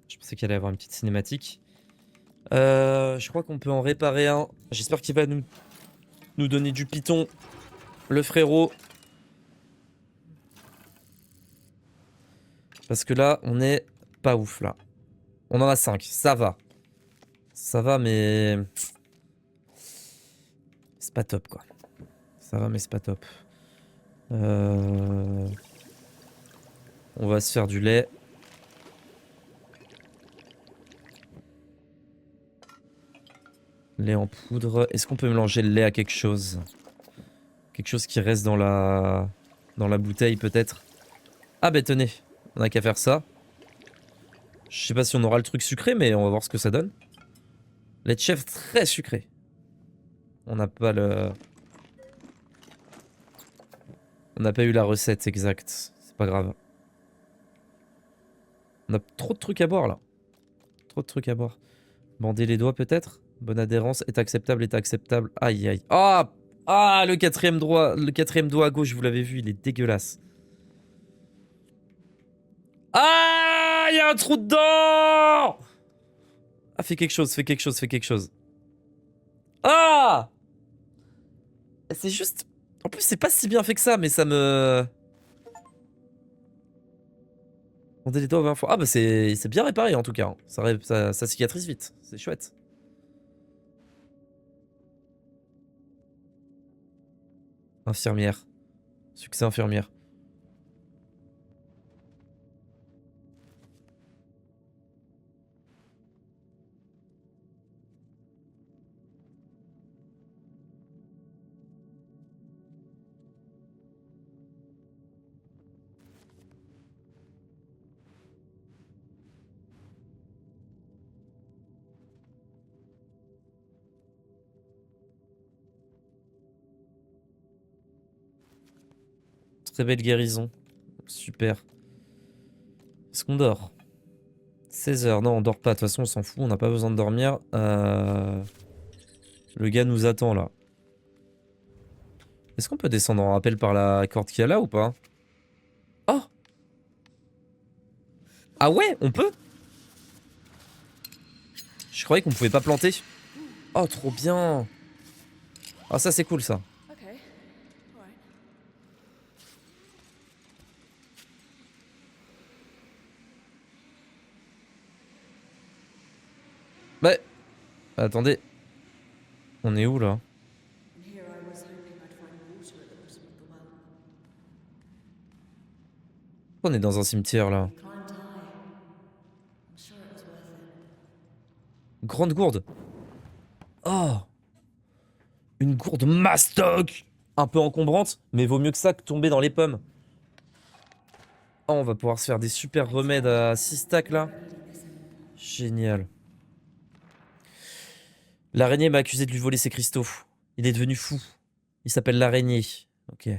Je pensais qu'il allait y avoir une petite cinématique. Je crois qu'on peut en réparer un. J'espère qu'il va nous donner du python. Le frérot. Parce que là, on est pas ouf, là. On en a 5, ça va. Ça va, mais... c'est pas top, quoi. Ça va, mais c'est pas top. On va se faire du lait. Lait en poudre. Est-ce qu'on peut mélanger le lait à quelque chose? Quelque chose qui reste dans la bouteille, peut-être? Ah, bah tenez. On a qu'à faire ça. Je sais pas si on aura le truc sucré, mais on va voir ce que ça donne. Lait de chèvre très sucré. On n'a pas le... On n'a pas eu la recette exacte. C'est pas grave. On a trop de trucs à boire, là. Trop de trucs à boire. Bander les doigts, peut-être? Bonne adhérence. Est acceptable, est acceptable. Aïe, aïe. Ah! Ah, le quatrième doigt à gauche, vous l'avez vu, il est dégueulasse. Ah, il y a un trou dedans! Ah, fais quelque chose, fais quelque chose, fais quelque chose. Ah! C'est juste... En plus, c'est pas si bien fait que ça, mais ça me... On a les doigts 20 fois. Ah bah c'est bien réparé en tout cas. Ça cicatrise vite, c'est chouette. Infirmière. Succès infirmière. Très belle guérison. Super. Est-ce qu'on dort? 16 h. Non, on dort pas. De toute façon, on s'en fout. On n'a pas besoin de dormir. Le gars nous attend là. Est-ce qu'on peut descendre en rappel par la corde qu'il y a là ou pas? Oh! Ah ouais, on peut? Je croyais qu'on pouvait pas planter. Oh, trop bien. Ah, ça c'est cool ça. Okay, alright. Bah, attendez. On est où là? And here I was hoping I'd find water at the bottom of the well. On est dans un cimetière là. Climbed high. I'm sure it was worth it. Grande gourde. Oh! Une gourde mastoc! Un peu encombrante, mais vaut mieux que ça que tomber dans les pommes. Oh, on va pouvoir se faire des super remèdes à 6 stacks là. Génial. L'araignée m'a accusé de lui voler ses cristaux. Il est devenu fou. Il s'appelle l'araignée. Ok.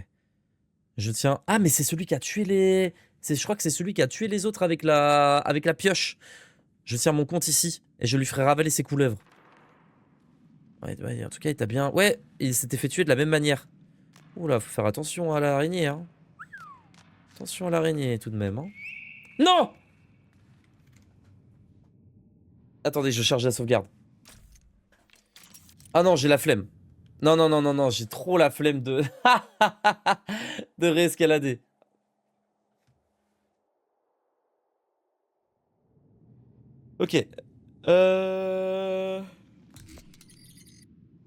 Je tiens... Ah, mais c'est celui qui a tué les... Je crois que c'est celui qui a tué les autres avec la pioche. Je tiens mon compte ici et je lui ferai ravaler ses couleuvres. Ouais, en tout cas, il t'a bien... Ouais, il s'était fait tuer de la même manière. Oula, faut faire attention à l'araignée, hein. Attention à l'araignée, tout de même, hein. Non! Attendez, je charge la sauvegarde. Ah non, j'ai la flemme. Non, non, non, non, non, j'ai trop la flemme de... de réescalader. Ok.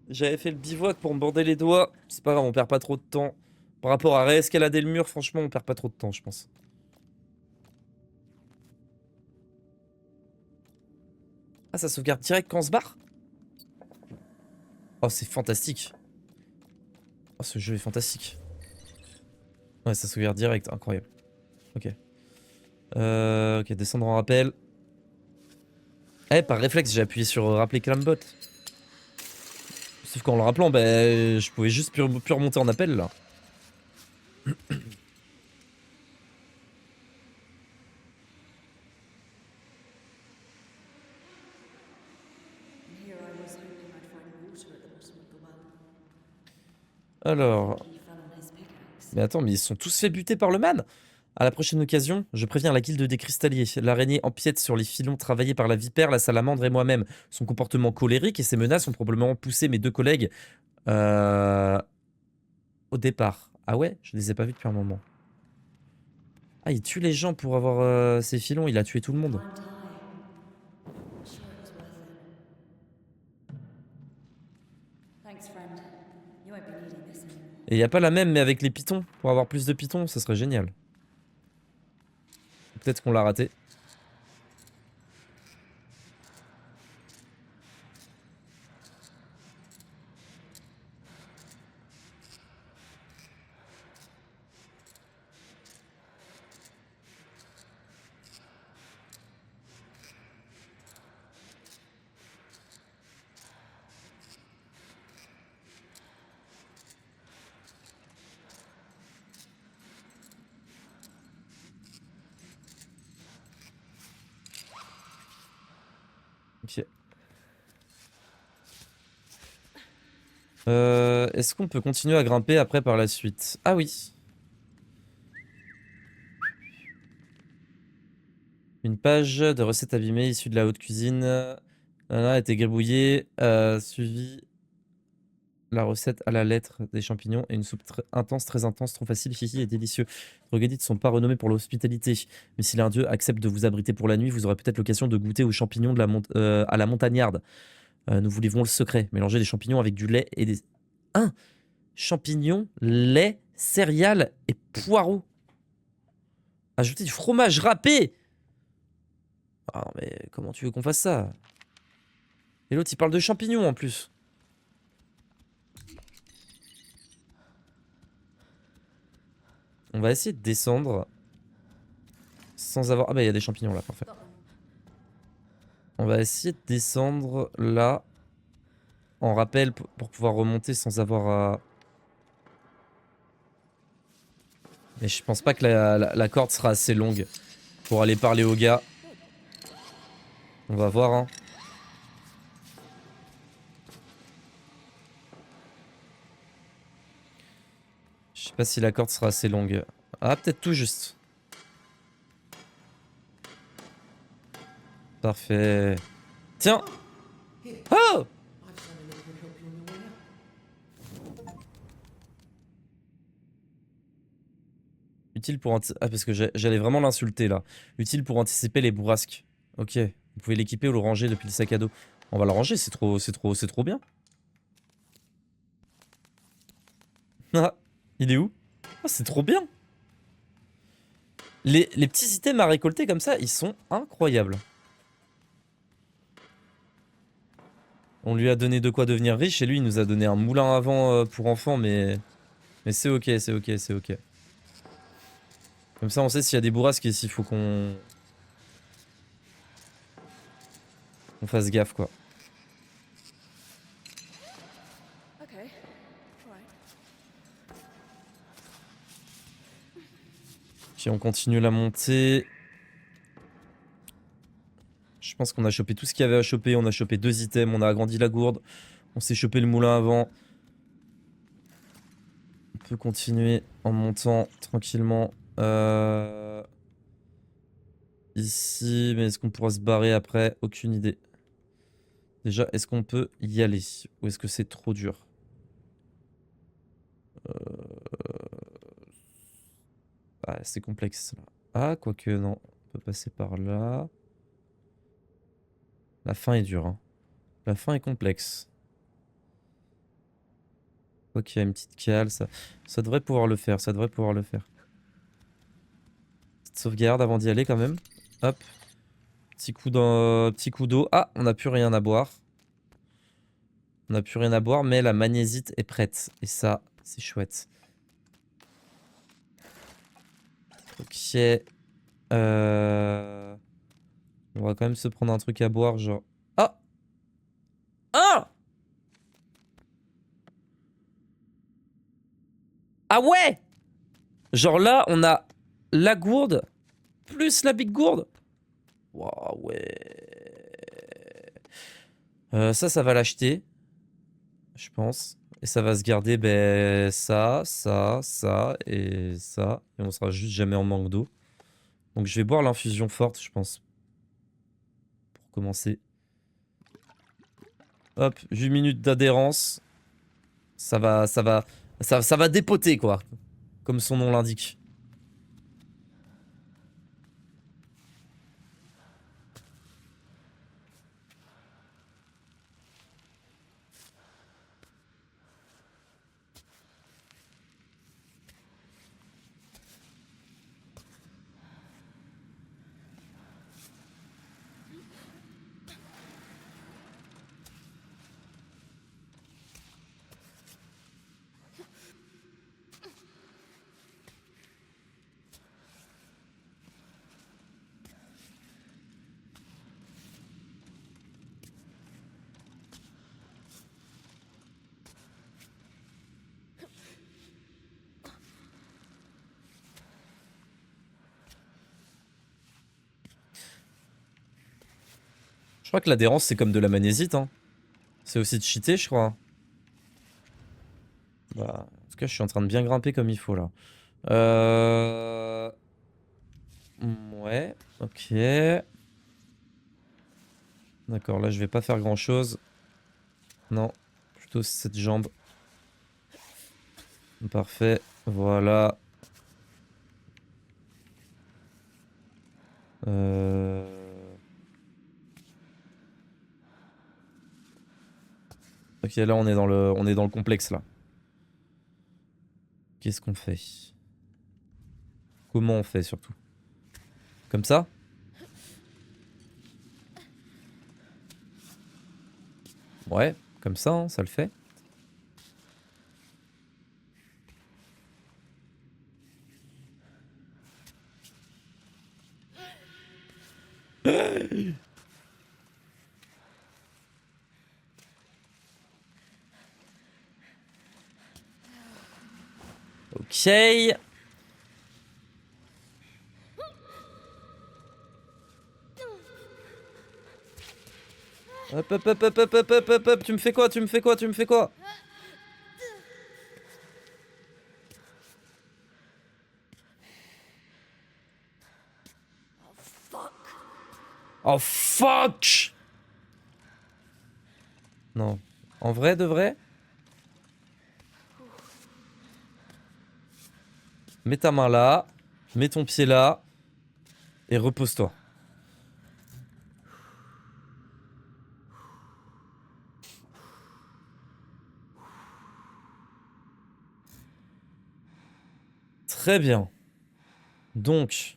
J'avais fait le bivouac pour me border les doigts. C'est pas grave, on perd pas trop de temps. Par rapport à réescalader le mur, franchement, on perd pas trop de temps, je pense. Ah, ça sauvegarde direct quand on se barre? Oh, c'est fantastique. Oh, ce jeu est fantastique. Ouais, ça sauvegarde direct, incroyable. Ok. Ok, descendre en rappel. Eh, par réflexe, j'ai appuyé sur rappeler Clambot. Sauf qu'en le rappelant, ben, je pouvais juste plus remonter en appel, là. And here I was hoping I'd find water at the bottom of the well. Alors... He fell on his pickaxe. Mais attends, mais ils sont tous fait buter par le man? À la prochaine occasion, je préviens la guilde des cristalliers. L'araignée empiète sur les filons travaillés par la vipère, la salamandre et moi-même. Son comportement colérique et ses menaces ont probablement poussé mes deux collègues au départ. Ah ouais? Je les ai pas vus depuis un moment. Ah, il tue les gens pour avoir ses filons, il a tué tout le monde. Climbed high. Sure it was worth it. Thanks, friend. You won't be needing this anymore. Et y a pas la même mais avec les pitons. Pour avoir plus de pitons, ça serait génial. Peut-être qu'on l'a raté. Ok. Est-ce qu'on peut continuer à grimper après par la suite? Ah oui. Une page de recettes abîmées issue de la haute cuisine a été gribouillée, suivi la recette à la lettre des champignons et une soupe intense, très intense, trop facile, hihi et délicieux. Les troglodytes ne sont pas renommés pour l'hospitalité, mais si l'un d'eux accepte de vous abriter pour la nuit, vous aurez peut-être l'occasion de goûter aux champignons à la montagnarde. Nous vous livrons le secret. Mélanger des champignons avec du lait et des... Champignons, lait, céréales et poireaux. Ajouter du fromage râpé. Ah non mais comment tu veux qu'on fasse ça? Et l'autre il parle de champignons en plus. On va essayer de descendre sans avoir... Ah bah il y a des champignons là, parfait. On va essayer de descendre là en rappel pour pouvoir remonter sans avoir à... Mais je pense pas que la corde sera assez longue pour aller parler au gars. On va voir, hein. Je sais pas si la corde sera assez longue. Ah, peut-être tout juste. Parfait. Tiens! Oh! I've something that could help you on your way out. Utile pour... Ah, parce que j'allais vraiment l'insulter, là. Utile pour anticiper les bourrasques. Ok. Vous pouvez l'équiper ou le ranger depuis le sac à dos. On va le ranger, c'est trop bien. Ah, il est où? Ah, c'est trop bien. Les petits items à récolter comme ça, ils sont incroyables. On lui a donné de quoi devenir riche et lui il nous a donné un moulin à vent pour enfants, mais c'est ok, c'est ok, c'est ok. Comme ça on sait s'il y a des bourrasques et s'il faut qu'on fasse gaffe quoi. Okay. Ok, on continue la montée. Je pense qu'on a chopé tout ce qu'il y avait à choper. On a chopé 2 items, on a agrandi la gourde. On s'est chopé le moulin avant. On peut continuer en montant tranquillement. Ici, mais est-ce qu'on pourra se barrer après? Aucune idée. Déjà, est-ce qu'on peut y aller? Ou est-ce que c'est trop dur? Ah, c'est complexe là. Ah, quoique non. On peut passer par là. La fin est dure, hein. La fin est complexe. Ok, une petite cale, ça devrait pouvoir le faire, ça devrait pouvoir le faire. Petite sauvegarde avant d'y aller quand même. Hop. Petit coup d'eau. Ah, on n'a plus rien à boire. On n'a plus rien à boire, mais la magnésite est prête. Et ça, c'est chouette. Ok. On va quand même se prendre un truc à boire, genre... Ah! Ah! Ah ouais! Genre là, on a la gourde, plus la big gourde. Waouh, ouais. Ça va l'acheter, je pense. Et ça va se garder, ben, ça, et ça. Et on sera juste jamais en manque d'eau. Donc je vais boire l'infusion forte, je pense. Pour commencer. Hop, 8 minutes d'adhérence. Ça va dépoter, quoi. Comme son nom l'indique. Je crois que l'adhérence, c'est comme de la magnésite, hein. C'est aussi de cheater, je crois. Bah, en tout cas, je suis en train de bien grimper comme il faut, là. Ouais, ok. D'accord, là, je vais pas faire grand-chose. Non, plutôt cette jambe. Parfait, voilà. Ok, là, on est dans le complexe, là. Qu'est-ce qu'on fait? Comment on fait, surtout? Comme ça? Ouais, comme ça, hein, ça le fait. Ok. Hop, hop, hop, hop, hop, hop, hop, hop, hop. Tu me fais quoi? Tu me fais quoi? Tu me fais quoi? Oh fuck! Non. En vrai, de vrai? Mets ta main là. Mets ton pied là. Et repose-toi. Très bien. Donc...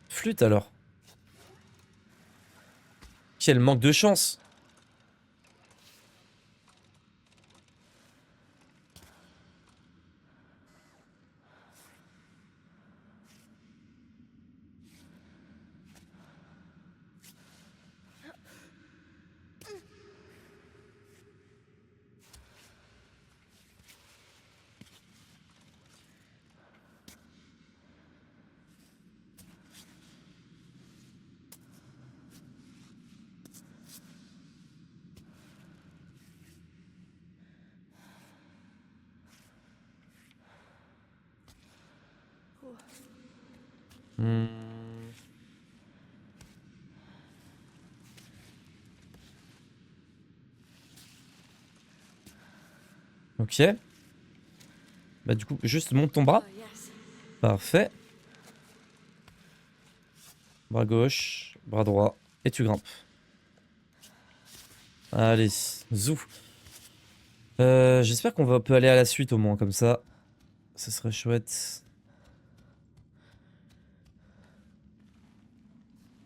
Flûte alors. Quel manque de chance. Hmm. Ok. Bah du coup, juste monte ton bras. Oh, yes. Parfait. Bras gauche, bras droit, et tu grimpes. Allez, zou. J'espère qu'on peut aller à la suite au moins, comme ça. Ce serait chouette.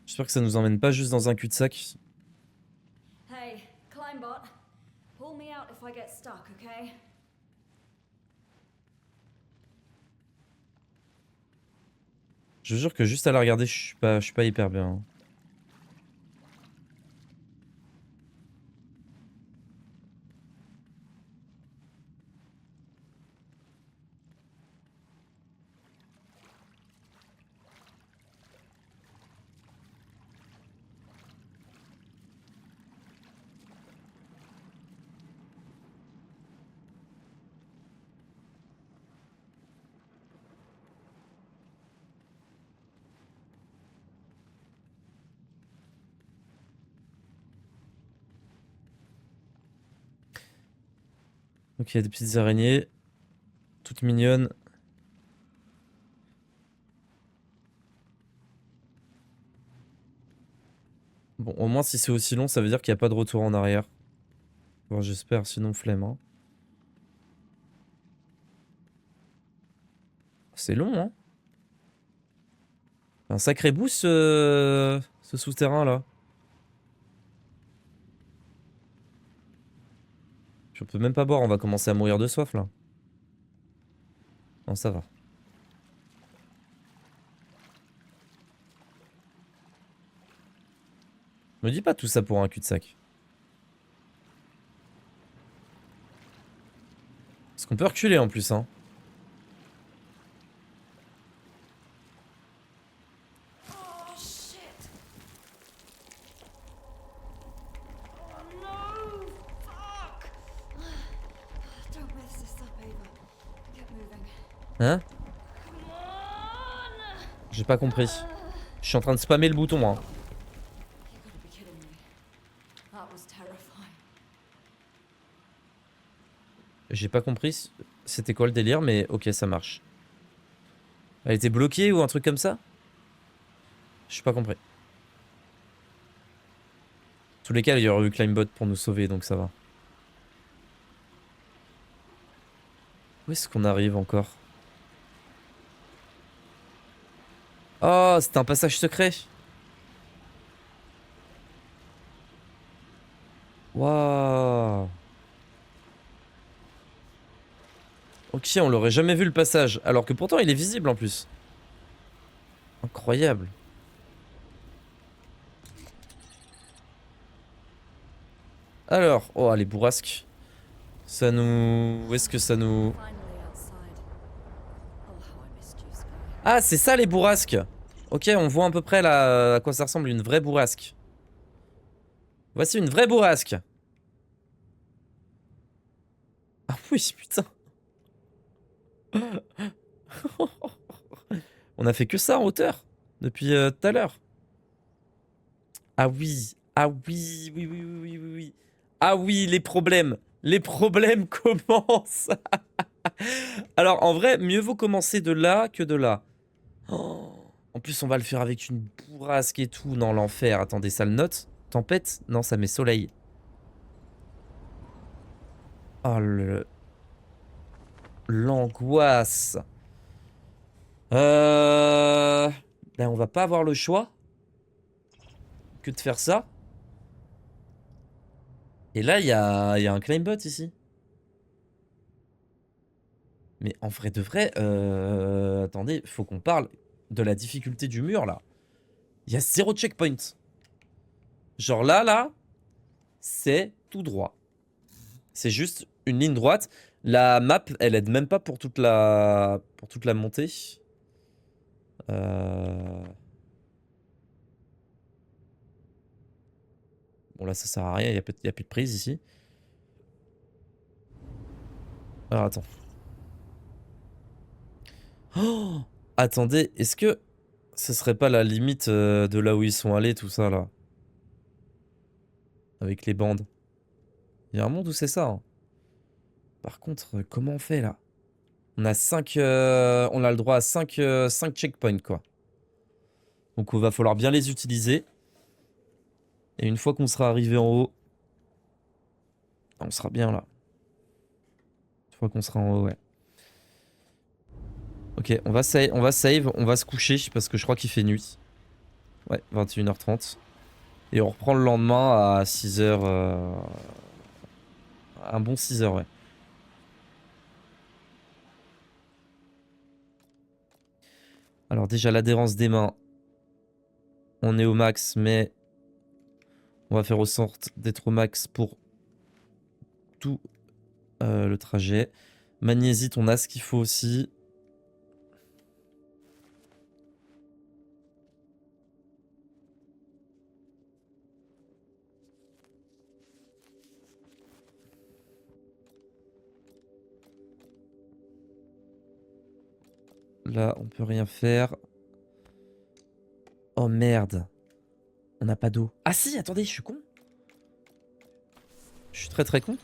J'espère que ça nous emmène pas juste dans un cul-de-sac. Hey, Climbot. Pull me out if I get stuck, okay? Je vous jure que juste à la regarder, je suis pas hyper bien, hein. Ok, il y a des petites araignées. Toutes mignonnes. Bon, au moins si c'est aussi long, ça veut dire qu'il n'y a pas de retour en arrière. Bon, j'espère, sinon flemme, hein. C'est long, hein. Un sacré boost, ce souterrain, là. Je peux même pas boire, on va commencer à mourir de soif, là. Non, ça va. Me dis pas tout ça pour un cul-de-sac. Parce qu'on peut reculer en plus, hein. Oh shit! Oh no! Fuck! Don't mess this up, Ava. Get moving. Hein? Come on! J'ai pas compris. Je suis en train de spammer le bouton, hein. You gotta be kidding me. That was terrifying. J'ai pas compris c'était quoi le délire, mais ok, ça marche. Elle était bloquée ou un truc comme ça? J'ai pas compris. Tous les cas, il y aurait eu Climbot pour nous sauver, donc ça va. Où est-ce qu'on arrive encore? Oh, c'était un passage secret. Waouh. Ok, on l'aurait jamais vu le passage, alors que pourtant il est visible en plus. Incroyable. Alors, oh les bourrasques. Ça nous... Où est-ce que ça nous... Finally outside. Oh, how I missed you, Sky. Ah, c'est ça les bourrasques. Ok, on voit à peu près là à quoi ça ressemble une vraie bourrasque. Voici une vraie bourrasque. Ah oui, putain. On a fait que ça en hauteur depuis tout à l'heure. Ah oui, ah oui, oui, oui, oui, oui, oui, oui. Ah oui, les problèmes commencent. Alors en vrai, mieux vaut commencer de là que de là. Oh. En plus, on va le faire avec une bourrasque et tout. Non, l'enfer. Attendez, ça le note. Tempête? Non, ça met soleil. Oh le... L'angoisse. Ben, on va pas avoir le choix que de faire ça. Et là, il y a un Climbot ici. Mais en vrai de vrai, attendez, faut qu'on parle de la difficulté du mur, là. Il y a 0 checkpoint. Genre là, c'est tout droit. C'est juste une ligne droite. La map, elle aide même pas pour toute la montée. Bon là, ça sert à rien, il y a plus de prise ici. Alors attends. Oh, Attendez, est-ce que ce serait pas la limite de là où ils sont allés, tout ça, là? Avec les bandes. Il y a un monde où c'est ça, hein. Par contre, comment on fait, là? On a 5... on a le droit à 5 checkpoints, quoi. Donc il va falloir bien les utiliser. Et une fois qu'on sera arrivé en haut, on sera bien là. Une fois qu'on sera en haut, ouais. Ok, on va save, on va se coucher parce que je crois qu'il fait nuit. Ouais, 21h30. Et on reprend le lendemain à 6h. Un bon 6h, ouais. Alors déjà l'adhérence des mains. On est au max, mais on va faire en sorte d'être au max pour tout le trajet. Magnésite, on a ce qu'il faut aussi. Là, on peut rien faire. Oh merde. On n'a pas d'eau. Ah si, attendez, je suis con. Je suis très très con.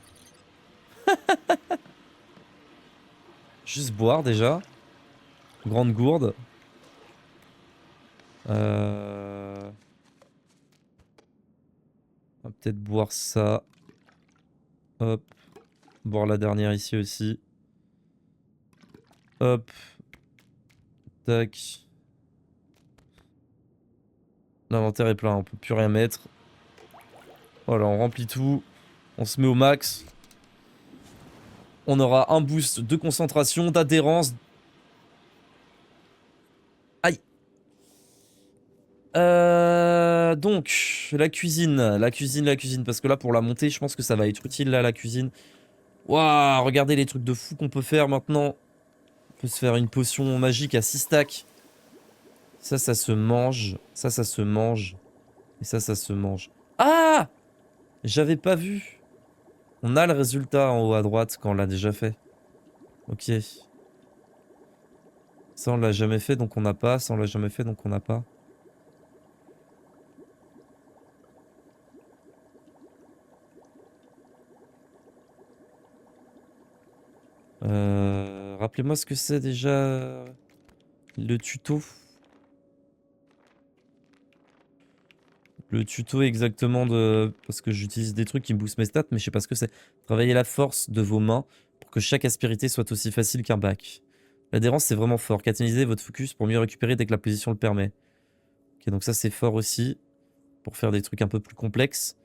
Juste boire déjà. Grande gourde. On va peut-être boire ça. Hop. Boire la dernière ici aussi. Hop. Tac. L'inventaire est plein, on peut plus rien mettre. Voilà, on remplit tout. On se met au max. On aura un boost de concentration, d'adhérence. Aïe. Donc, la cuisine. Parce que là, pour la montée, je pense que ça va être utile, là, la cuisine. Waouh, regardez les trucs de fou qu'on peut faire maintenant. On peut se faire une potion magique à 6 stacks. Ça se mange. Ça se mange. Et ça se mange. Ah! J'avais pas vu. On a le résultat en haut à droite quand on l'a déjà fait. Ok. Ça, on l'a jamais fait, donc on n'a pas. Ça, on l'a jamais fait, donc on n'a pas. Rappelez-moi ce que c'est déjà le tuto. Le tuto exactement de... Parce que j'utilise des trucs qui me boostent mes stats, mais je sais pas ce que c'est. Travaillez la force de vos mains pour que chaque aspérité soit aussi facile qu'un bac. L'adhérence, c'est vraiment fort. Catalysez votre focus pour mieux récupérer dès que la position le permet. Ok, donc ça, c'est fort aussi. Pour faire des trucs un peu plus complexes.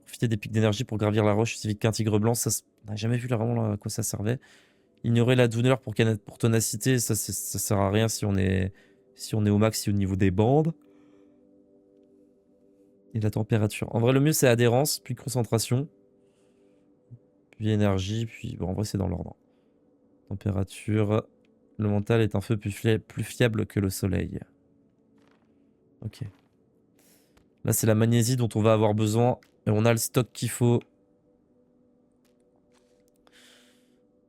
Profiter des pics d'énergie pour gravir la roche aussi vite qu'un tigre blanc. Ça, on n'a jamais vu là, vraiment à quoi ça servait. Ignorer la douleur pour ténacité. Ça sert à rien si on est au max au niveau des bandes. Et la température. En vrai, le mieux, c'est adhérence, puis concentration. Puis énergie, puis... Bon, en vrai, c'est dans l'ordre. Température. Le mental est un feu plus fiable que le soleil. Ok. Là, c'est la magnésie dont on va avoir besoin. Et on a le stock qu'il faut.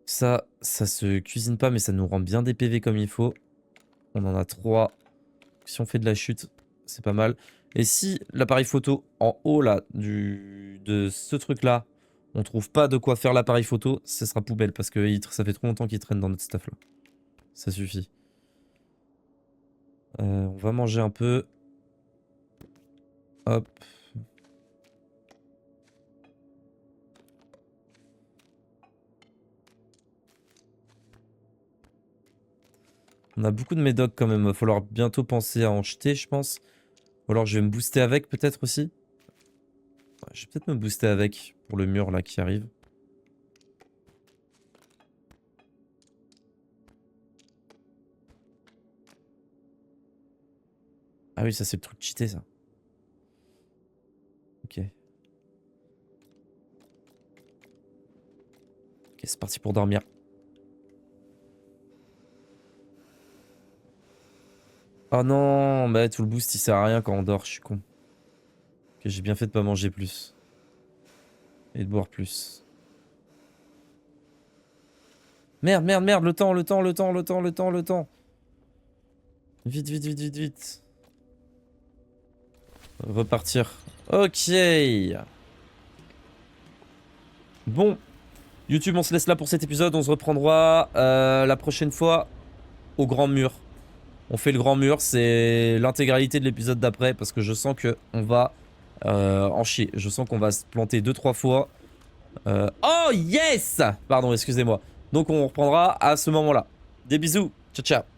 Ça se cuisine pas, mais ça nous rend bien des PV comme il faut. On en a 3. Si on fait de la chute, c'est pas mal. Et si l'appareil photo en haut là de ce truc là, on trouve pas de quoi faire l'appareil photo, ce sera poubelle parce que ça fait trop longtemps qu'il traîne dans notre stuff là. Ça suffit. On va manger un peu. Hop. On a beaucoup de médocs quand même. Il va falloir bientôt penser à en jeter, je pense. Ou alors je vais me booster avec peut-être aussi. Ouais, je vais peut-être me booster avec pour le mur là qui arrive. Ah oui, ça c'est le truc cheaté ça. Ok. Ok, c'est parti pour dormir. Oh non, bah tout le boost il sert à rien quand on dort, je suis con. Ok, j'ai bien fait de pas manger plus. Et de boire plus. Merde, le temps. Vite, vite, vite, vite, vite. Repartir. Ok. Bon. YouTube, on se laisse là pour cet épisode. On se reprendra la prochaine fois au grand mur. On fait le grand mur. C'est l'intégralité de l'épisode d'après. Parce que je sens que on va en chier. Je sens qu'on va se planter 2-3 fois. Oh yes! Pardon, excusez-moi. Donc on reprendra à ce moment-là. Des bisous. Ciao, ciao.